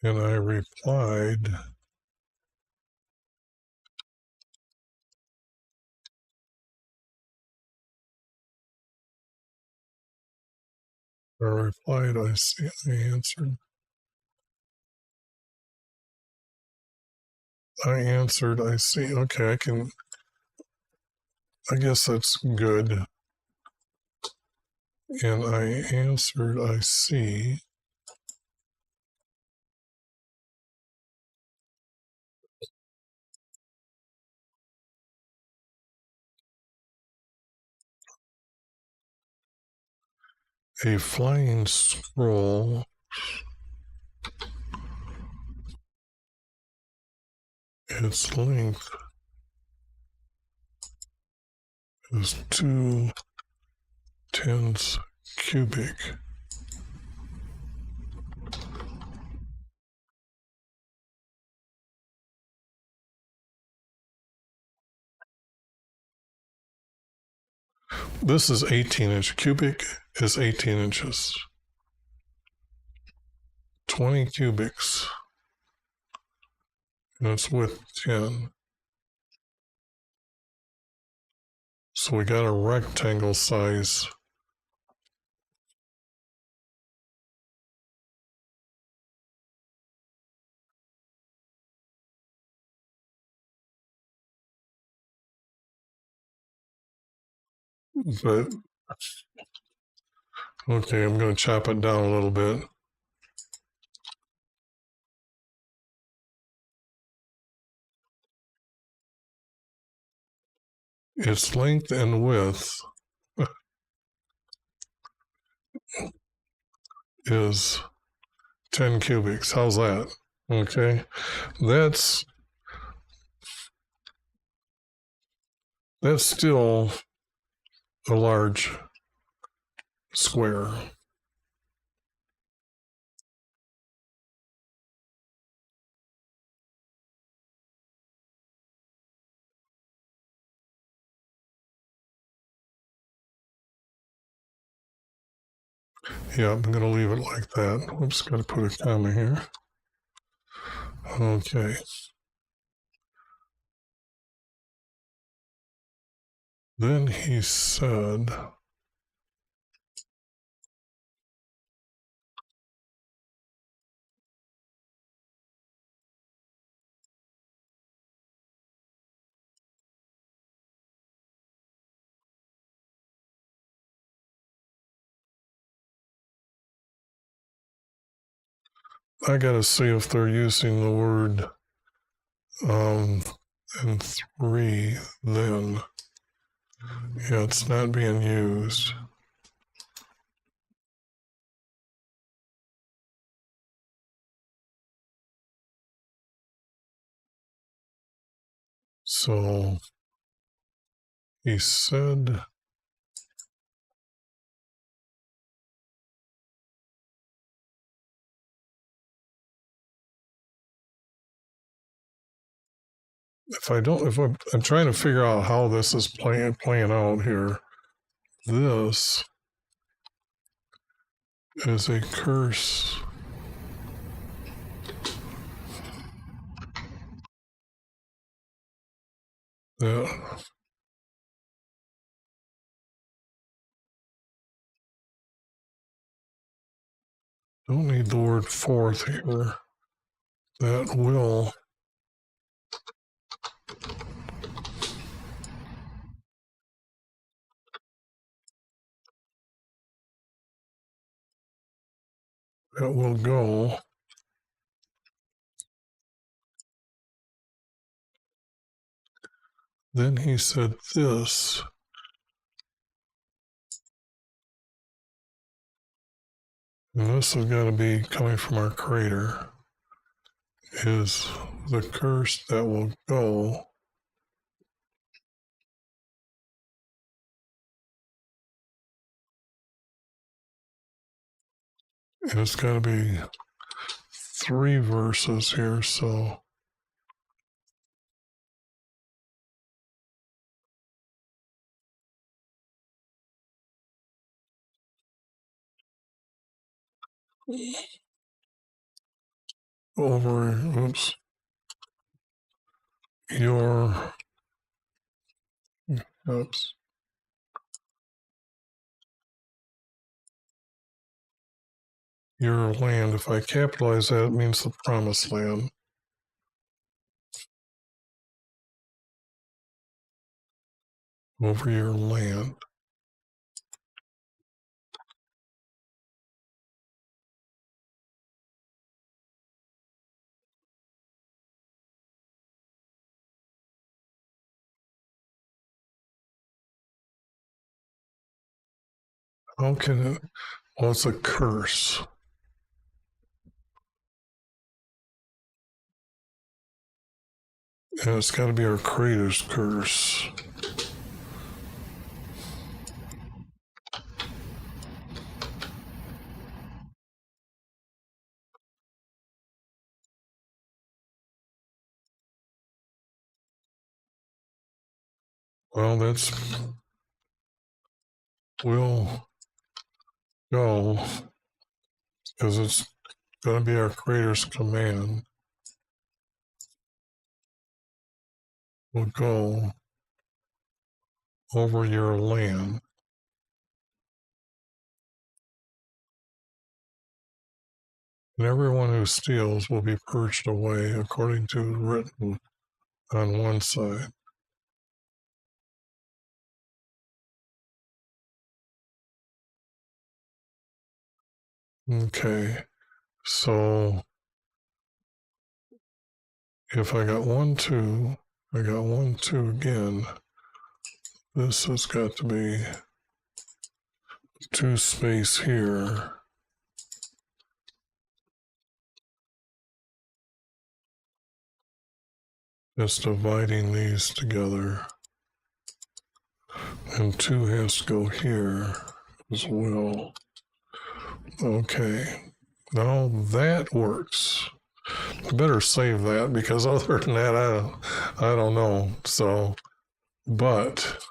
And I replied, I see, I answered, I see. Okay, I guess that's good. And I answered, I see. A flying scroll its length is 2/10 cubic. This is 18-inch. Cubic is 18 inches. 20 cubics. And it's width 10. So we got a rectangle size. But okay, I'm going to chop it down a little bit. Its length and width is 10 cubics. How's that? Okay, that's still a large square. Yeah, I'm going to leave it like that. Oops, got to put a comma here. Okay. Then he said, I got to see if they're using the word and 3 then. Yeah, it's not being used. So he said, I'm trying to figure out how this is playing out here. This is a curse. That don't need the word fourth here. That will go. Then he said this. And this has got to be coming from our creator. Is the curse that will go. And it's got to be 3 verses here, so over, your, your land. If I capitalize that, it means the promised land. Over your land. How can it? Well, it's a curse. And it's got to be our Creator's curse. Well, we'll go because it's going to be our Creator's command. We'll go over your land. And everyone who steals will be purged away, according to written on one side. Okay, so if I got 1, 2, I got 1, 2 again. This has got to be 2 space here. It's dividing these together. And 2 has to go here as well. Okay, now that works. I better save that because other than that, I don't know. So, but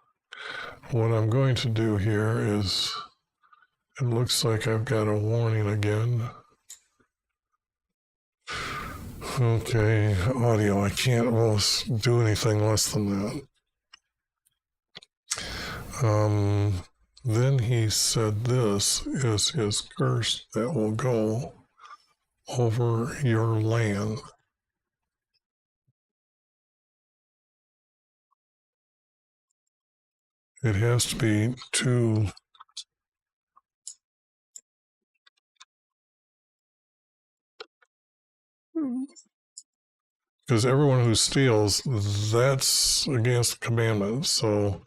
what I'm going to do here is, it looks like I've got a warning again. Okay, audio, I can't do anything less than that. Then he said this is his curse that will go over your land. It has to be 2. Because everyone who steals, that's against the commandment. So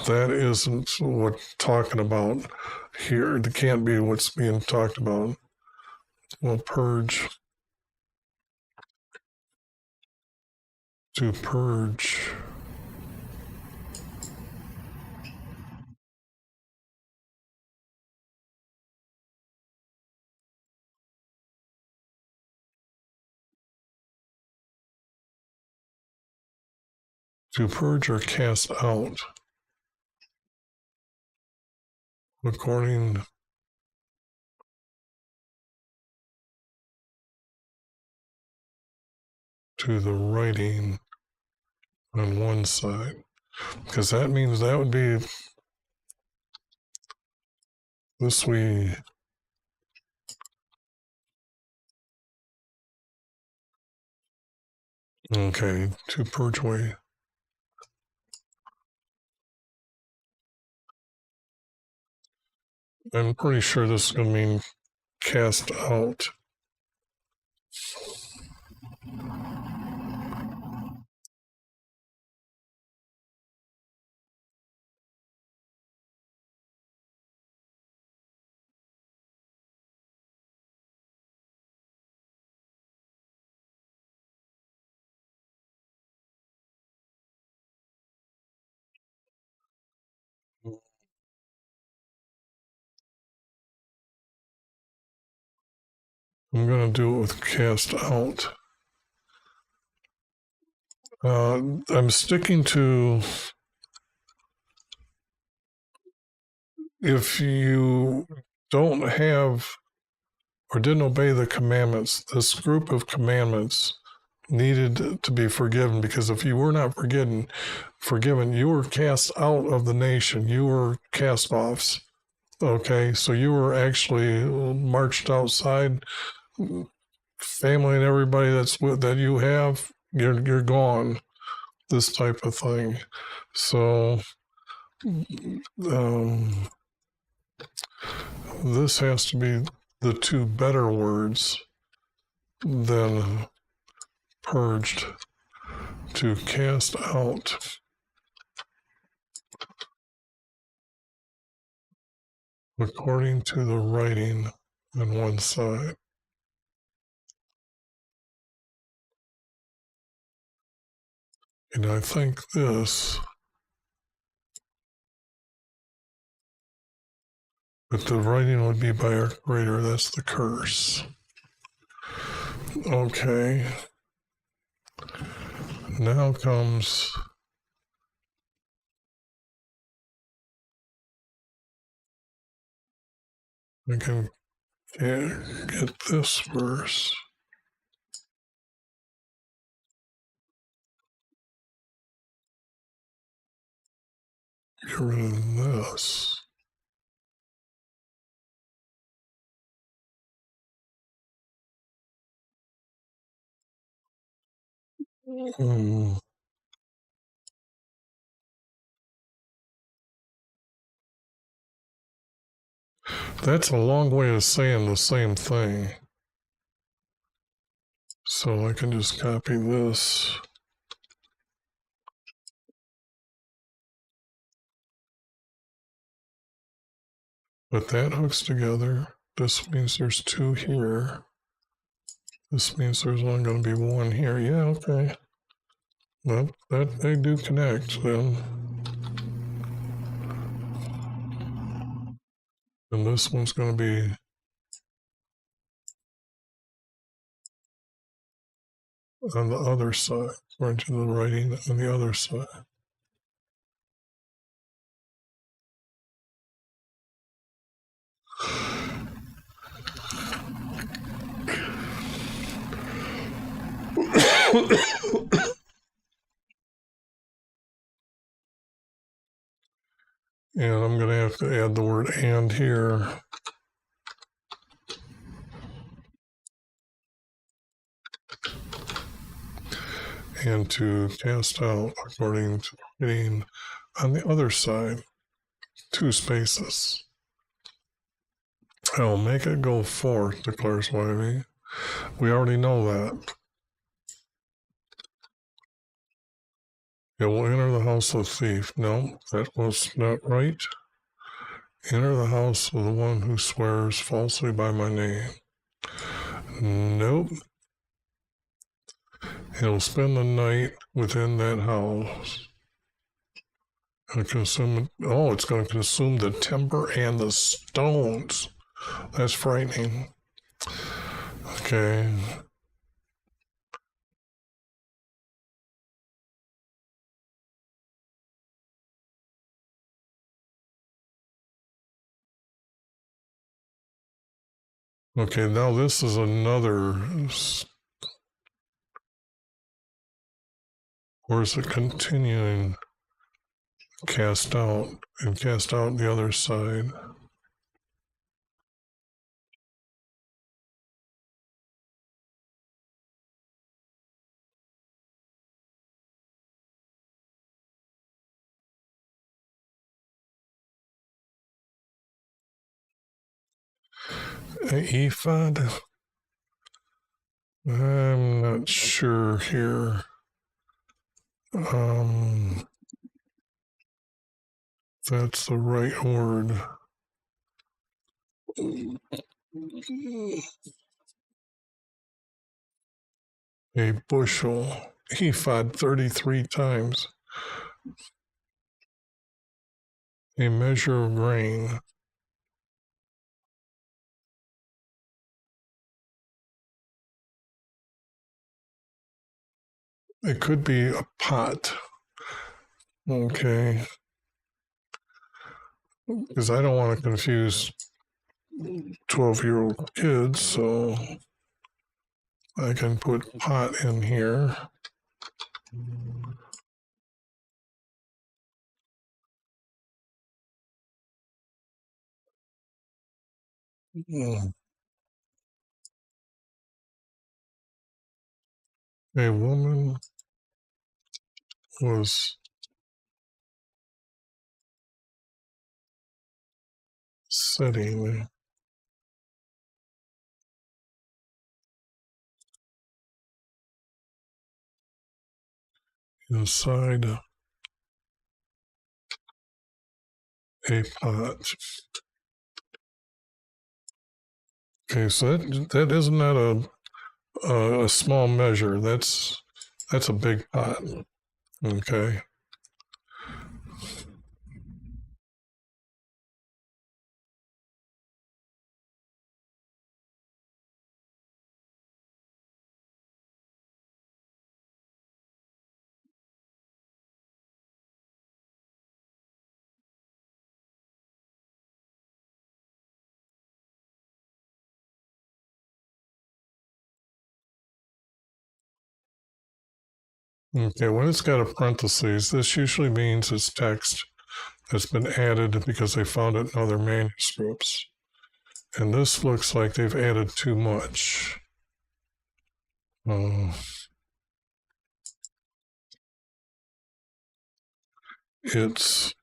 that isn't what's talking about here. It can't be what's being talked about. We'll purge. To purge. To purge or cast out, according to the writing on one side. Because that means that would be this we. Okay, to purge away. I'm pretty sure this is going to mean cast out. I'm going to do it with cast out. I'm sticking to, if you don't have or didn't obey the commandments, this group of commandments needed to be forgiven, because if you were not forgiven, you were cast out of the nation. You were cast offs. Okay, so you were actually marched outside. Family and everybody that you have, you're gone. This type of thing. So this has to be the 2 better words than purged. To cast out according to the writing on one side. And I think this, but the writing would be by our Creator. That's the curse. Okay. Now comes I can get this verse. Get rid of this. That's a long way of saying the same thing. So I can just copy this. But that hooks together. This means there's two here. This means there's only going to be one here. Yeah, okay. Well, that they do connect then. And this one's going to be on the other side, according to the writing on the other side. And I'm going to have to add the word and here. And to cast out according to writing on the other side, 2 spaces. I'll make it go forth, declares Wivey. We already know that. It will enter the house of the thief. No, that was not right. Enter the house of the one who swears falsely by my name. Nope. He'll spend the night within that house. And consume. Oh, it's going to consume the timber and the stones. That's frightening. Okay. Okay, now this is another. Or is it continuing? Cast out and cast out the other side. Ephod? I'm not sure here. That's the right word. A bushel. Ephod 33 times. A measure of grain. It could be a pot. Okay. Because I don't want to confuse 12-year-old kids, so I can put pot in here. A woman was sitting inside a pot. Okay, so that isn't that a small measure. That's a big pot. Okay. Okay, when it's got a parentheses, this usually means it's text that's been added because they found it in other manuscripts. And this looks like they've added too much. It's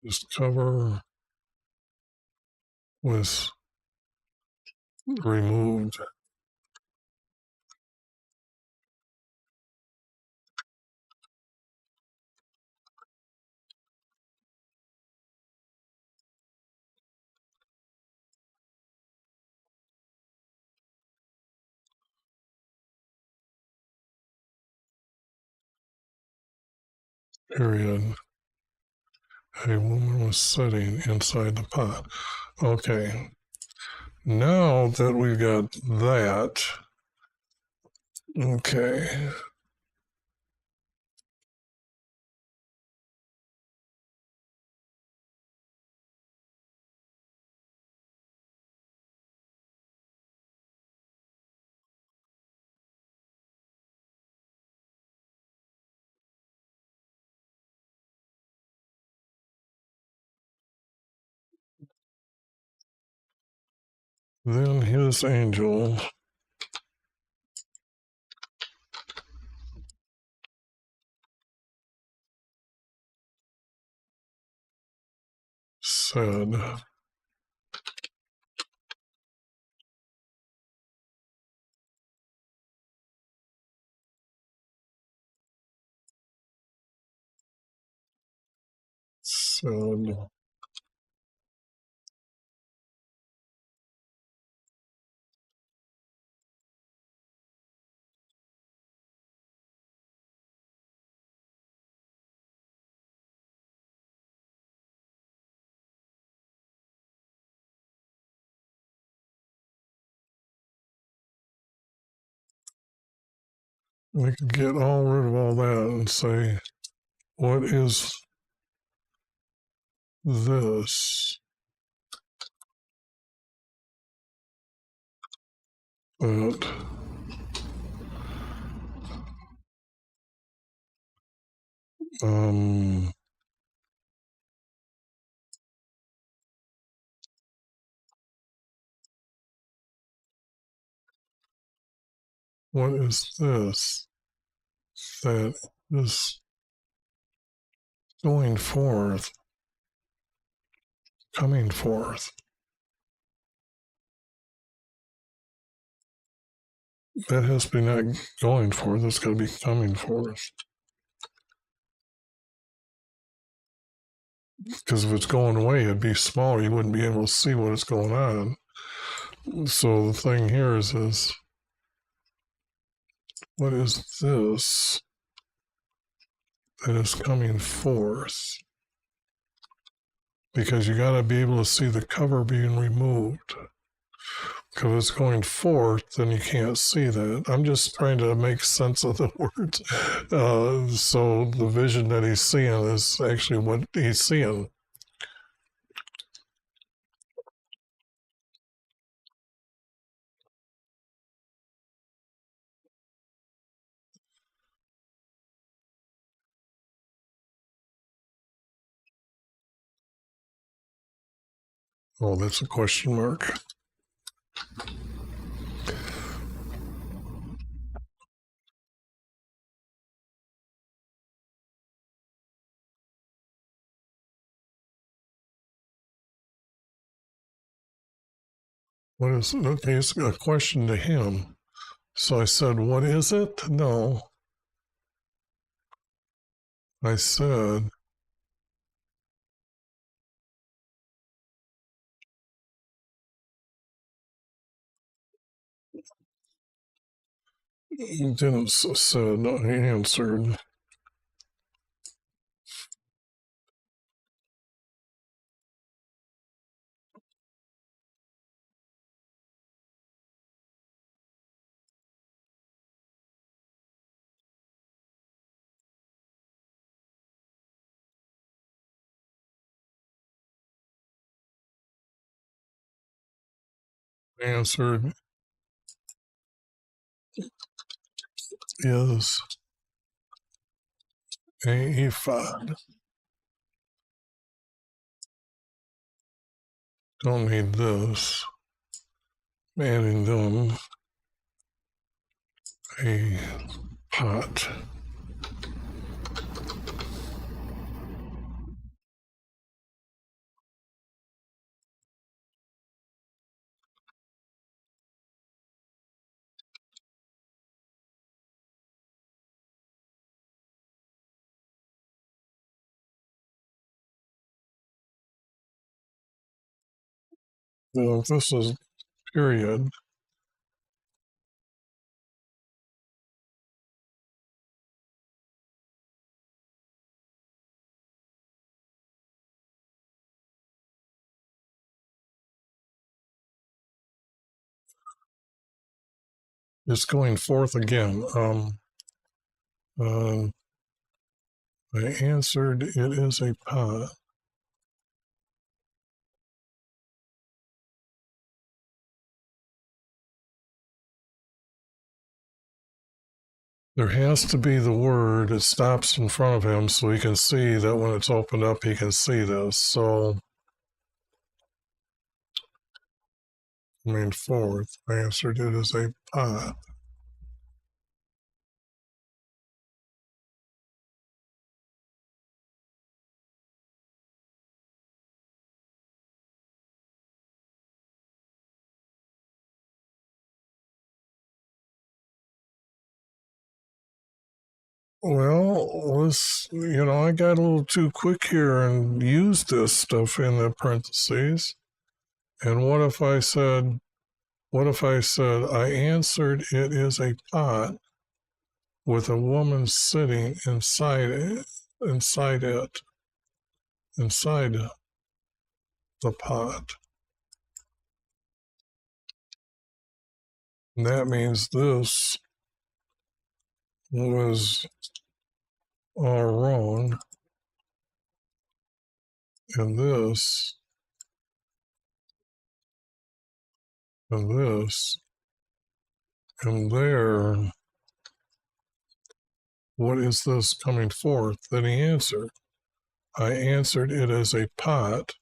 this cover was removed. Period. A woman was sitting inside the pot. Okay. Now that we've got that, okay. Then his angel said, said, we could get all rid of all that and say, what is this? But what is this that is going forth, coming forth? That has to be not going forth, it's got to be coming forth. Because if it's going away, it'd be smaller. You wouldn't be able to see what is going on. So the thing here is what is this that is coming forth? Because you got to be able to see the cover being removed. Because if it's going forth, then you can't see that. I'm just trying to make sense of the words. So the vision that he's seeing is actually what he's seeing. Oh, that's a question mark. What is it? Okay, it's a question to him. So I said, what is it? No. I said, Didn't said, I answered. Answered is a ephod. Don't need this. Adding them a pot. Now, if this is period, it's going forth again. I answered, it is a pot. There has to be the word, it stops in front of him so he can see that when it's opened up, he can see this. So, forth, I answered, it is a pot. Well, I got a little too quick here and used this stuff in the parentheses. And what if I said, I answered, it is a pot with a woman sitting inside the pot. And that means this was all wrong, and this, and this, and there. What is this coming forth? Then he answered, I answered, it as a pot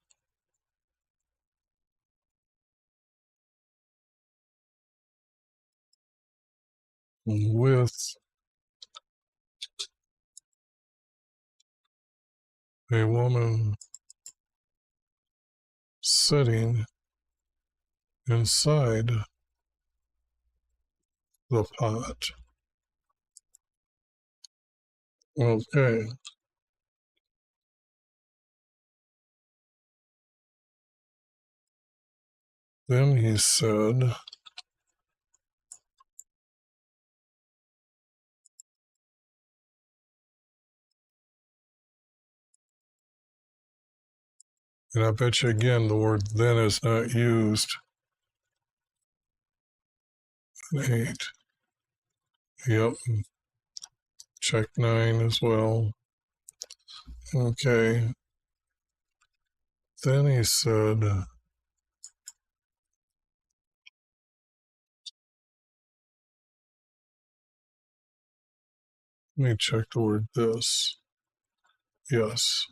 with a woman sitting inside the pot. Okay. Then he said, and I bet you again the word then is not used. 8. Yep. Check 9 as well. Okay. Then he said, let me check the word this. Yes.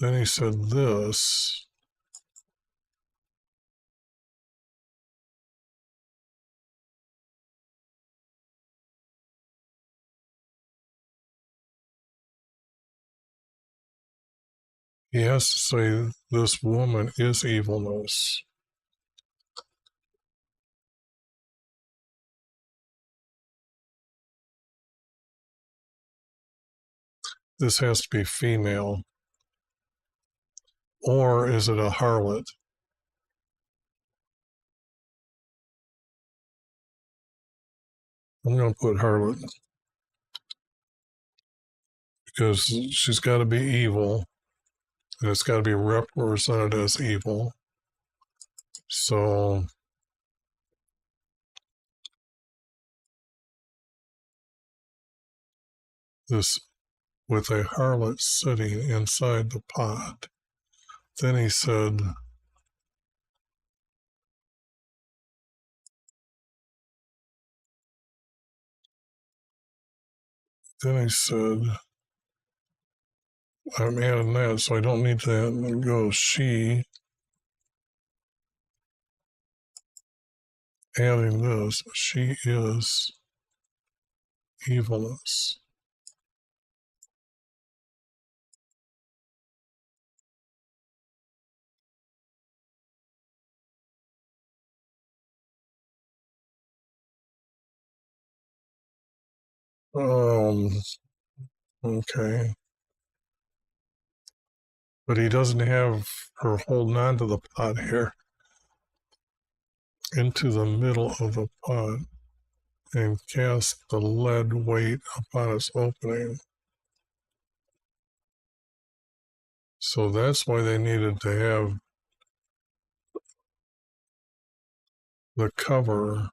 Then he said this. He has to say, this woman is evilness. This has to be female. Or is it a harlot? I'm going to put harlot because she's got to be evil, and it's got to be represented as evil. So this with a harlot sitting inside the pot. Then he said, I'm adding that, so I don't need that. And go, she, adding this, she is evilness. Okay. But he doesn't have her holding on to the pot here into the middle of the pot and cast the lead weight upon its opening. So that's why they needed to have the cover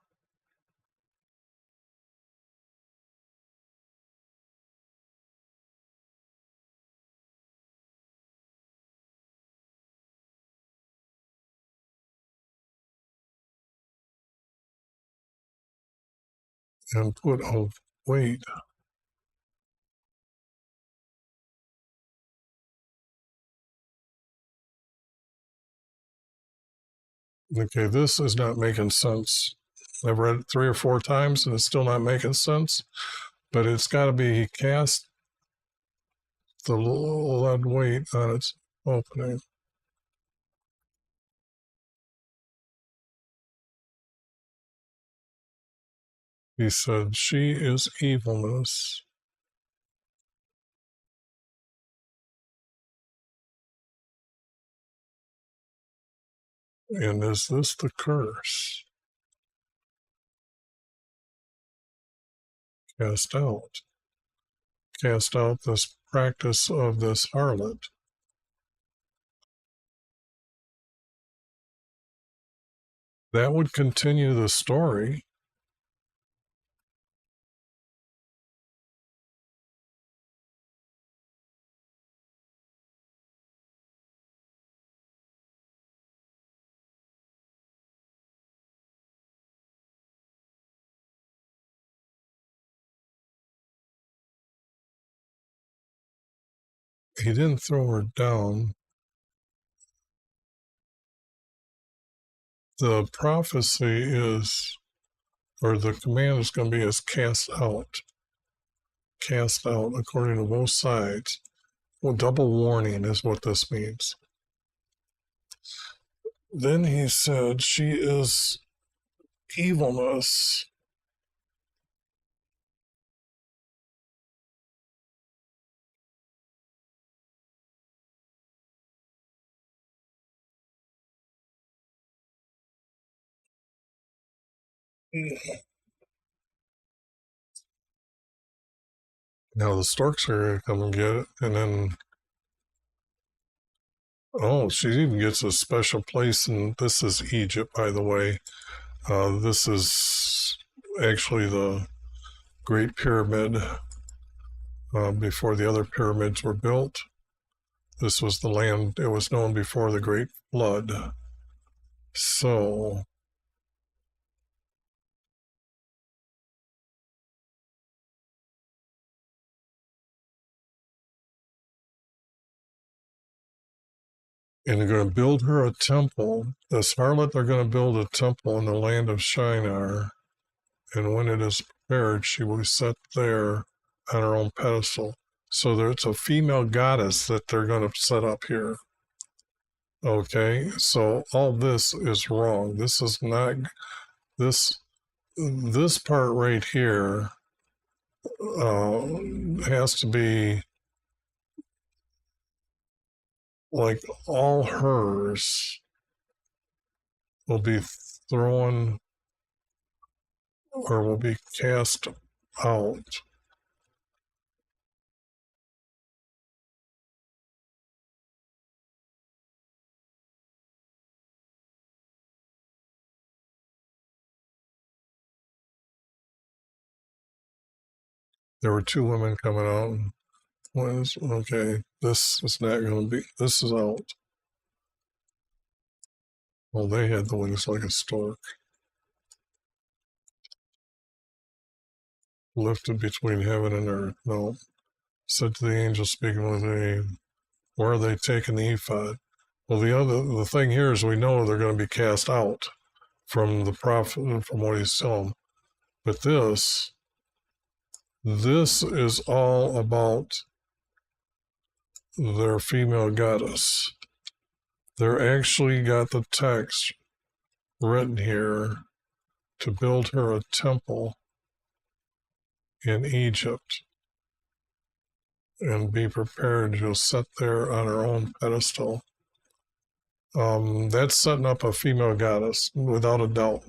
and put a weight. Okay, this is not making sense. I've read it 3 or 4 times and it's still not making sense. But it's got to be cast the lead weight on its opening. He said, she is evilness. And is this the curse? Cast out. Cast out this practice of this harlot. That would continue the story. He didn't throw her down. The prophecy is, or the command is going to be as cast out. Cast out according to both sides. Well, double warning is what this means. Then he said, she is evilness. Now the storks are going to come and get it. And then, oh, she even gets a special place. And this is Egypt, by the way. This is actually the Great Pyramid before the other pyramids were built. This was the land, it was known before the Great Flood. So, and they're going to build her a temple. This harlot, they're going to build a temple in the land of Shinar. And when it is prepared, she will be set there on her own pedestal. So there's a female goddess that they're going to set up here. Okay, so all this is wrong. This is not this part right here has to be like all hers will be thrown or will be cast out. There were two women coming out. One is, okay, this is not going to be, this is out. Well, they had the wings like a stork. Lifted between heaven and earth. No. Said to the angel speaking with me, where are they taking the ephod? Well, the thing here is we know they're going to be cast out from the prophet, from what he's telling. But this is all about their female goddess. They're actually got the text written here to build her a temple in Egypt and be prepared to sit there on her own pedestal. That's setting up a female goddess, without a doubt.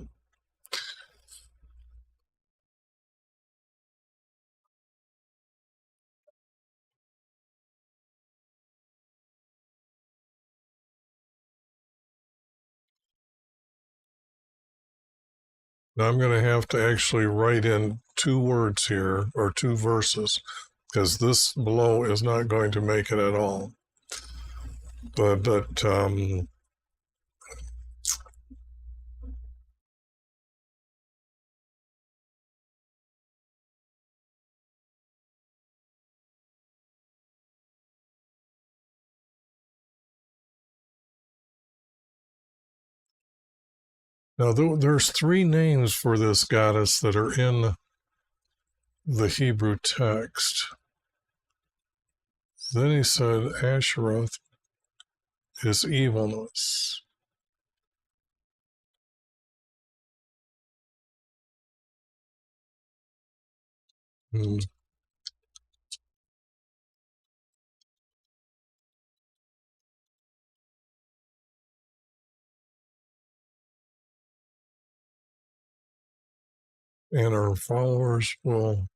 Now I'm going to have to actually write in 2 words here, or 2 verses, because this below is not going to make it at all. But now there's 3 names for this goddess that are in the Hebrew text. Then he said Asheroth is evilness. And our followers will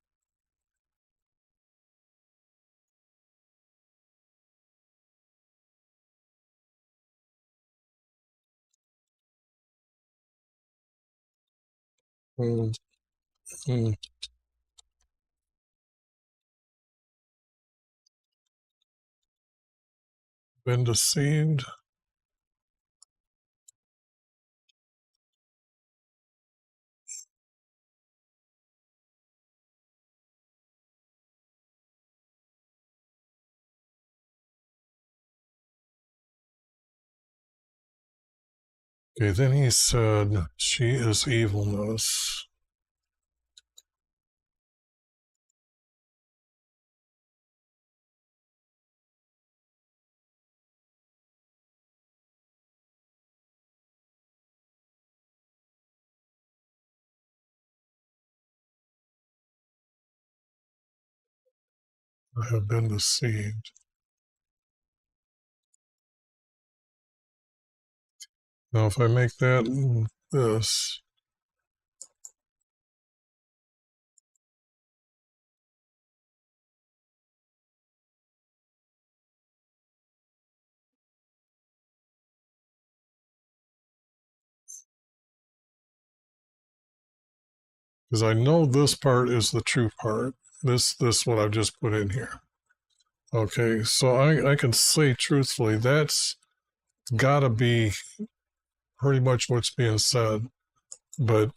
been deceived. Okay, then he said, she is evilness. I have been deceived. Now, if I make that this, because I know this part is the true part. This what I've just put in here. Okay, so I can say truthfully that's got to be pretty much what's being said, but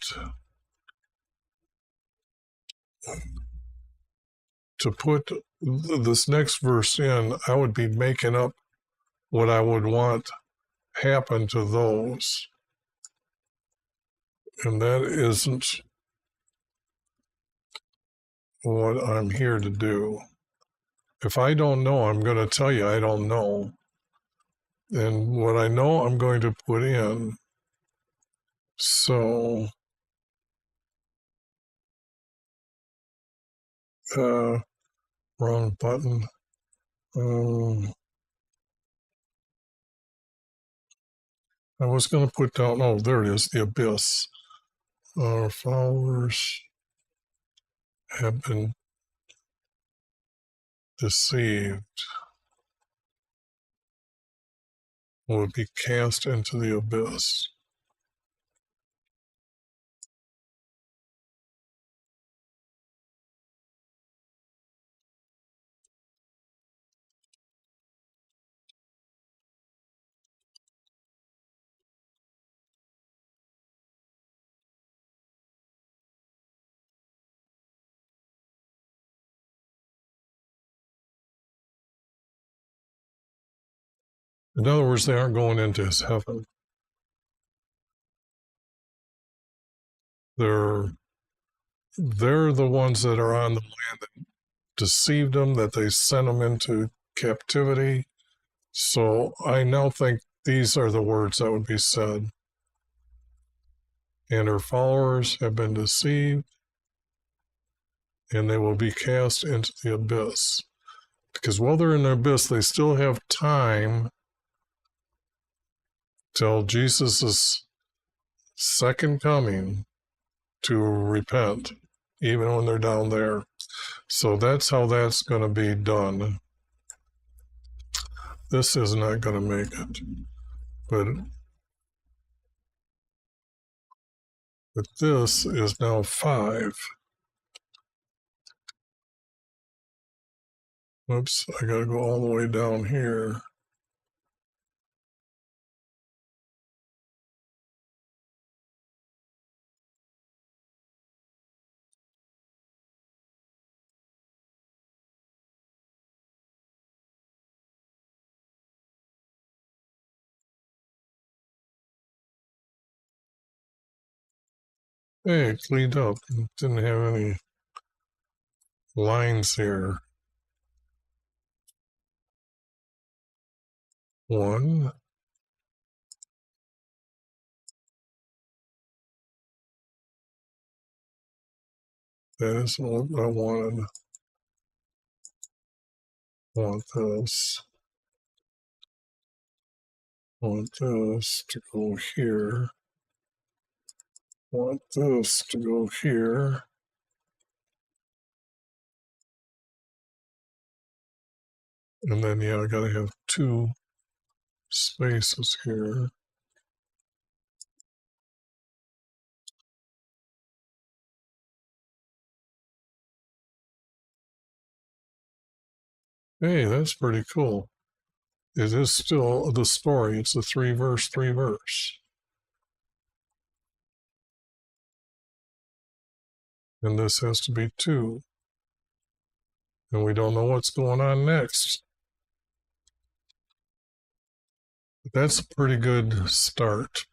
to put this next verse in, I would be making up what I would want happen to those, and that isn't what I'm here to do. If I don't know, I'm going to tell you I don't know. And what I know, I'm going to put in. So, wrong button. I was going to put down, oh, there it is, the abyss. Our followers have been deceived, will be cast into the abyss. In other words, they aren't going into his heaven. They're the ones that are on the land that deceived them, that they sent them into captivity. So I now think these are the words that would be said. And her followers have been deceived, and they will be cast into the abyss. Because while they're in the abyss, they still have time till Jesus' second coming to repent, even when they're down there. So that's how that's going to be done. This is not going to make it. But this is now 5. Oops, I got to go all the way down here. Hey, it cleaned up. It didn't have any lines here. 1. That is what I wanted. Want this. Want this to go here. Want this to go here. And then, yeah, I gotta have 2 spaces here. Hey, that's pretty cool. It is still the story. It's a 3-verse, 3-verse. And this has to be 2. And we don't know what's going on next. But that's a pretty good start.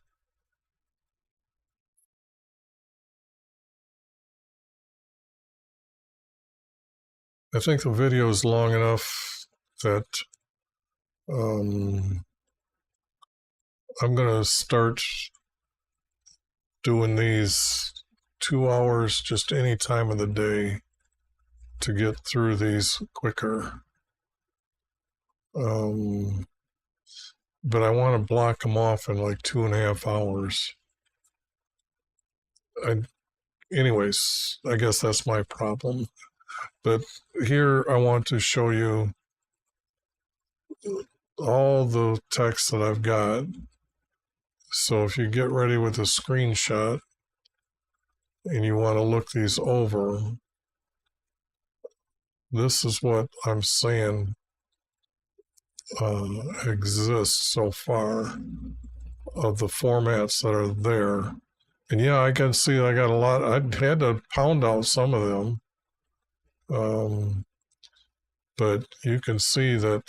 I think the video is long enough that I'm going to start doing these 2 hours just any time of the day to get through these quicker. But I want to block them off in like 2.5 hours. Anyways, I guess that's my problem. But here I want to show you all the text that I've got. So if you get ready with a screenshot and you want to look these over, this is what I'm saying exists so far of the formats that are there. And yeah, I can see I got a lot. I had to pound out some of them. But you can see that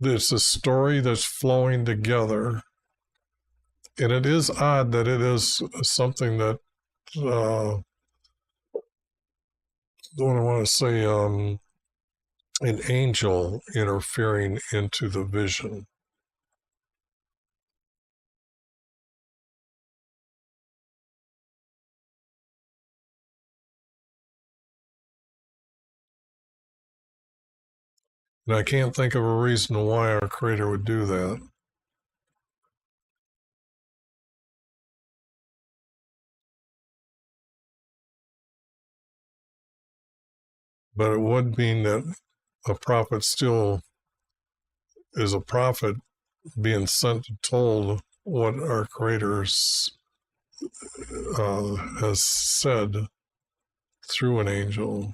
it's a story that's flowing together. And it is odd that it is something that, what do I want to say, an angel interfering into the vision. And I can't think of a reason why our Creator would do that. but it would mean that a prophet still is a prophet being sent and told what our Creator has said through an angel.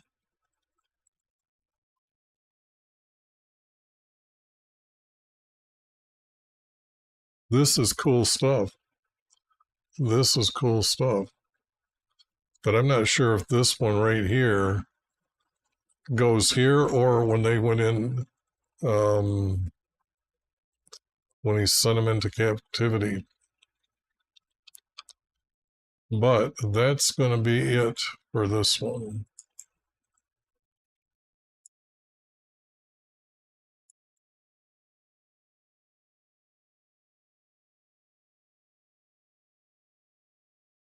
This is cool stuff. This is cool stuff. But I'm not sure if this one right here goes here or when they went in, when he sent them into captivity. But that's going to be it for this one.